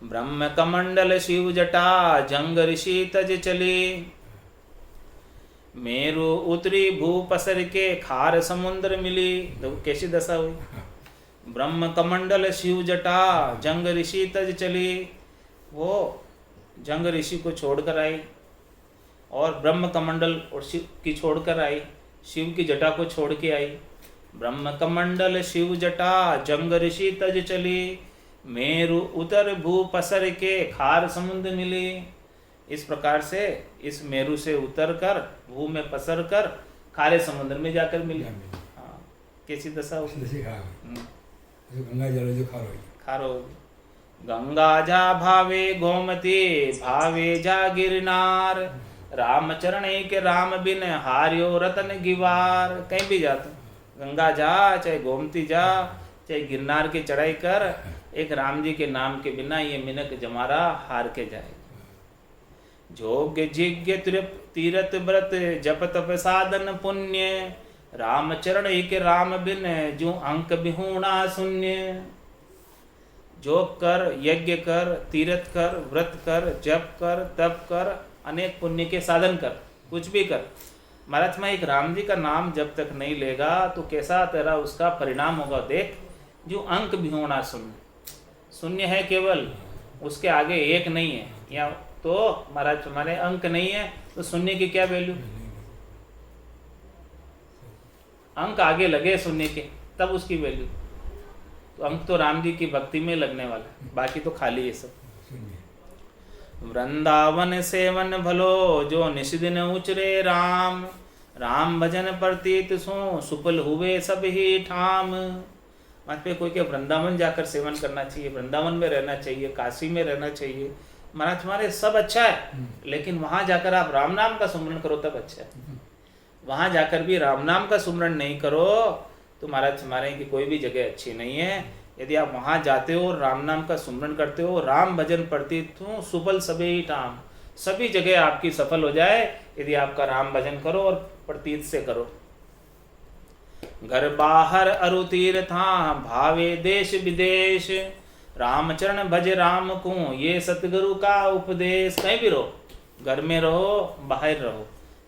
ब्रह्म कमंडल शिव जटा जंग ऋषि तज चली, मेरु उतरी भू पसर के खार समुद्र मिली। देखो कैसी दशा हुई। ब्रह्म कमंडल शिव जटा जंग ऋषि तज चली, वो जंग ऋषि को छोड़कर आई और ब्रह्म कमंडल और शिव की छोड़कर आई, शिव की जटा को छोड़ के आई। ब्रह्म कमंडल शिव जटा जंग ऋषि तज चली, मेरु उतर भू पसर के खार समुद्र मिली। इस प्रकार से इस मेरु से उतर कर भू में पसर कर खारे समुद्र में जाकर मिली। हाँ, कैसी दशा हो गंगा जल जो खारो। गंगा जा भावे गोमती भावे जा गिरनार, रामचरण के राम बिन हारियो रतन गिवार। कहीं भी जाते गंगा जा, चाहे गोमती जा, चाहे गिरनार की चढ़ाई कर, एक राम जी के नाम के बिना ये मिनक जमारा हार के जाएगा। जोग्य जिज्ञ तीरथ व्रत जप तप साधन पुण्य, रामचरण के राम बिन जो अंक बिहूणा शून्य। जोग कर, यज्ञ कर, तीर्थ कर, व्रत कर, जप कर, तप कर, अनेक पुण्य के साधन कर, कुछ भी कर, महाराज में एक राम जी का नाम जब तक नहीं लेगा तो कैसा तेरा उसका परिणाम होगा। देख, जो अंक भी होना शून्य, शून्य है केवल, उसके आगे एक नहीं है, या तो महाराज हमारे अंक नहीं है तो शून्य की क्या वैल्यू। अंक आगे लगे शून्य के तब उसकी वैल्यू। तो अंक तो राम जी की भक्ति में लगने वाला, बाकी तो खाली है सब। वृंदावन सेवन भलो जो निषिदिन उचरे राम, राम भजन प्रतीत सो सुफल हुए सब ही ठाम। वहाँ पे कोई के वृंदावन जाकर सेवन करना चाहिए, वृंदावन में रहना चाहिए, काशी में रहना चाहिए। महाराज तुम्हारे सब अच्छा है, लेकिन वहाँ जाकर आप राम नाम का सुमरण करो तब अच्छा है। वहाँ जाकर भी राम नाम का सुमरण नहीं करो तो महाराज हमारे की कोई भी जगह अच्छी नहीं है। यदि आप वहाँ जाते हो, राम नाम का सुमरन करते हो, राम भजन पढ़ती हो, सुफल सबे ही टाम, सभी जगह आपकी सफल हो जाए यदि आपका राम भजन करो और प्रतीत से करो। घर बाहर अरु तीर्था भावे देश विदेश, रामचरण भज राम को ये सतगुरु का उपदेश। कहीं भी रहो, घर में रहो, बाहर रहो,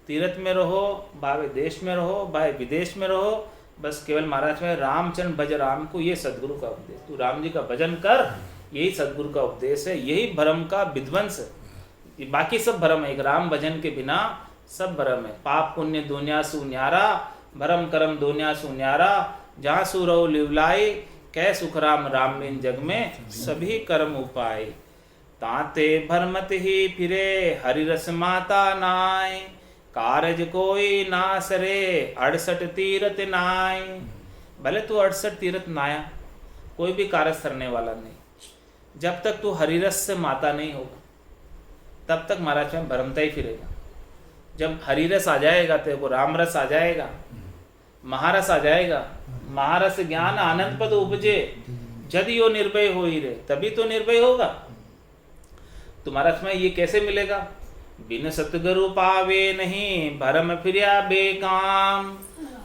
तीर्थ में रहो, भावे देश में रहो, भावे विदेश में रहो, बस केवल महाराज में रामचरण भज राम को, ये सदगुरु का उपदेश। तू राम जी का भजन कर, यही सदगुरु का उपदेश है, यही भ्रम का विध्वंस है। बाकी सब भ्रम है, एक राम भजन के बिना सब भ्रम है। पाप पुण्य दुनिया सु न्यारा, भरम करम दुनिया सु न्यारा, जहाँ सु रहो लिवलाई, कै सुख राम राम बिन जग में सभी कर्म उपाय। ताते भरमत ही फिरे हरि रस माता नाय, कारज कोई ना सरे 68 तीरथ नाय। भले तू 68 तीरथ नाया, कोई भी कारज सरने वाला नहीं, जब तक तू हरिरस से माता नहीं होगा तब तक महाराज में भरमता ही फिरेगा। जब हरिरस आ जाएगा, तेरे को राम रस आ जाएगा, महारस आ जाएगा, महारस ज्ञान आनंद पद उपजे, यदि यो निर्भय हो ही रहे, तभी तो निर्भय होगा। तुम्हारा समय ये कैसे मिलेगा? बिन सतगुरु पावे नहीं, भरम फिरिया बेकाम,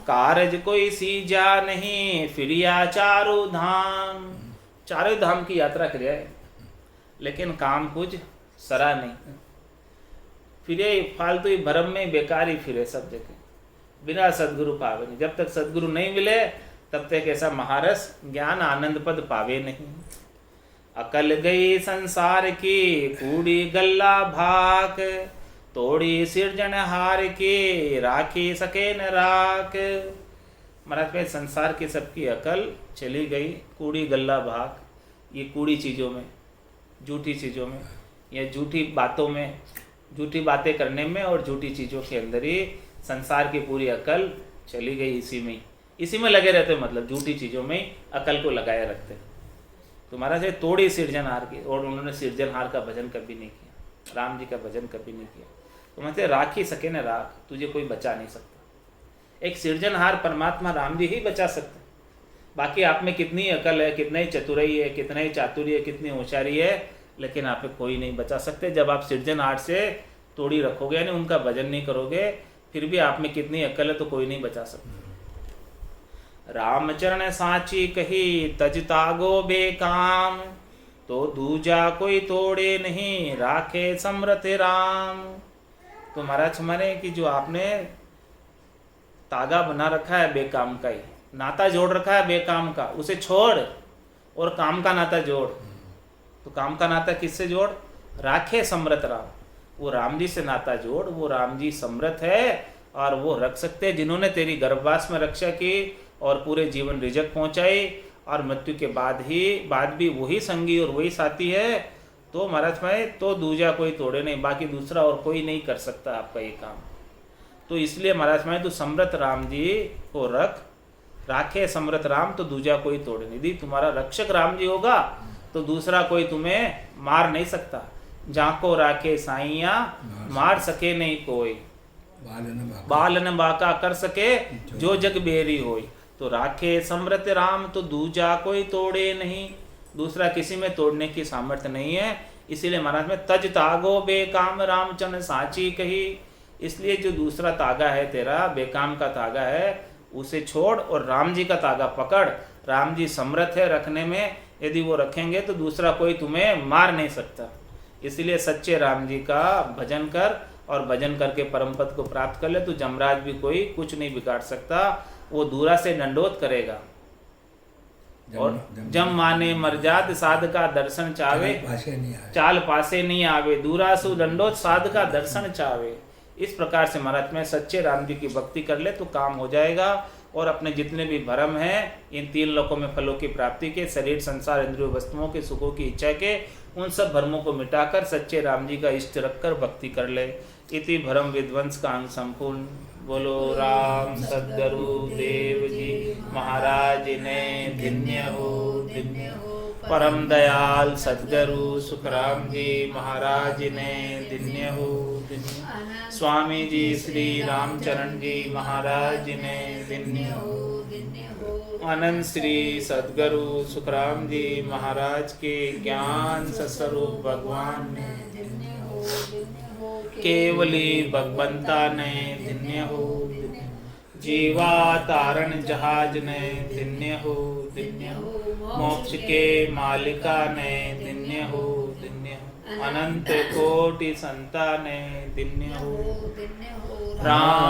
कारज कोई सीजा नहीं, फिरिया चारों धाम। चारों धाम की यात्रा किया है, लेकिन काम कुछ सरा नहीं, फिरे फालतू ही भरम में बेकार ही फिरे सब जगह, बिना सदगुरु पावे नहीं। जब तक सदगुरु नहीं मिले तब तक ऐसा महारस ज्ञान आनंद पद पावे नहीं। अकल गई संसार की कूड़ी गल्ला भाक, तोड़ी सिरजन हार की राखी सके न राख। महाराज में संसार की सबकी अकल चली गई, कूड़ी गल्ला भाक, ये कूड़ी चीज़ों में, झूठी चीज़ों में, या झूठी बातों में, झूठी बातें करने में और झूठी चीज़ों के अंदर ही संसार की पूरी अकल चली गई। इसी में लगे रहते, मतलब झूठी चीज़ों में ही अकल को लगाए रखते। तुम्हारा से तोड़ी सिरजनहार की, और उन्होंने सिरजनहार का भजन कभी नहीं किया, राम जी का भजन कभी नहीं किया। तो मतलब राख ही सके न राख, तुझे कोई बचा नहीं सकता। एक सिरजनहार परमात्मा राम जी ही बचा सकते, बाकी आप में कितनी अकल है, कितना ही चतुराई है, कितना ही चातुर्य है, कितनी होशियारी है, लेकिन आप में कोई नहीं बचा सकते। जब आप सिरजनहार से तोड़ी रखोगे, यानी उनका भजन नहीं करोगे, फिर भी आप में कितनी अकल है तो कोई नहीं बचा सकता। रामचरण साची कही तज तागो बेकाम, तो दूजा कोई तोड़े नहीं, राखे समरथ राम। तो महाराज हमारे कि जो आपने तागा बना रखा है बेकाम का ही, नाता जोड़ रखा है बेकाम का, उसे छोड़ और काम का नाता जोड़। तो काम का नाता किससे जोड़? राखे समरथ राम, वो राम जी से नाता जोड़। वो राम जी समर्थ है और वो रख सकते हैं, जिन्होंने तेरी गर्भवास में रक्षा की और पूरे जीवन रिजक पहुंचाई, और मृत्यु के बाद भी वही संगी और वही साथी है। तो महाराज में तो दूजा कोई तोड़े नहीं, बाकी दूसरा और कोई नहीं कर सकता आपका ये काम। तो इसलिए महाराज में तो समर्थ राम जी को रख, राखे समर्थ राम, तो दूजा कोई तोड़े नहीं। यदि तुम्हारा रक्षक राम जी होगा तो दूसरा कोई तुम्हें मार नहीं सकता। जाको राखे साइया मार सके नहीं कोई, बालन बाका कर सके जो जग बेरी होई। तो राखे समृत राम, तो दूजा कोई तोड़े नहीं, दूसरा किसी में तोड़ने की सामर्थ्य नहीं है। इसीलिए महाराज में तज तागो बेकाम रामचंद्र साची कही। इसलिए जो दूसरा तागा है तेरा, बेकाम का तागा है, उसे छोड़ और राम जी का तागा पकड़। राम जी समर्थ है रखने में, यदि वो रखेंगे तो दूसरा कोई तुम्हें मार नहीं सकता। इसलिए सच्चे राम जी का भजन कर, और भजन करके परम पद को प्राप्त कर ले, तो जमराज भी कोई कुछ नहीं बिगाड़ सकता। वो दूरा से दंडोत करेगा। और जम माने मरजात साध का दर्शन चावे, चाल पासे नहीं आवे, दूरा सु दंडोत साध का दर्शन चावे। इस प्रकार से महाराज में सच्चे राम जी की भक्ति कर ले तो काम हो जाएगा। और अपने जितने भी भ्रम हैं, इन 3 लोकों में फलों की प्राप्ति के, शरीर संसार इंद्रियों वस्तुओं के, सुखों की इच्छा के, उन सब भ्रमों को मिटाकर सच्चे राम जी का इष्ट रखकर भक्ति कर ले। इति भ्रम विध्वंस का अंग संपूर्ण। बोलो राम सद्गुरु देव जी महाराज ने धन्य हो, धन्य हो। परम दयाल सद्गुरु सुखराम जी महाराज ने धन्य हो, धन्य। स्वामी जी श्री रामचरण जी महाराज ने धन्य हो, धन्य हो। अनंत श्री सद्गुरु सुखराम जी महाराज के ज्ञान सस्वरूप भगवान ने केवली भगवंता ने धन्य हो, जीवा तारण जहाज ने धन्य हो, मोक्ष के मालिका ने धन्य हो, अनंत कोटि संता ने धन्य हो। राम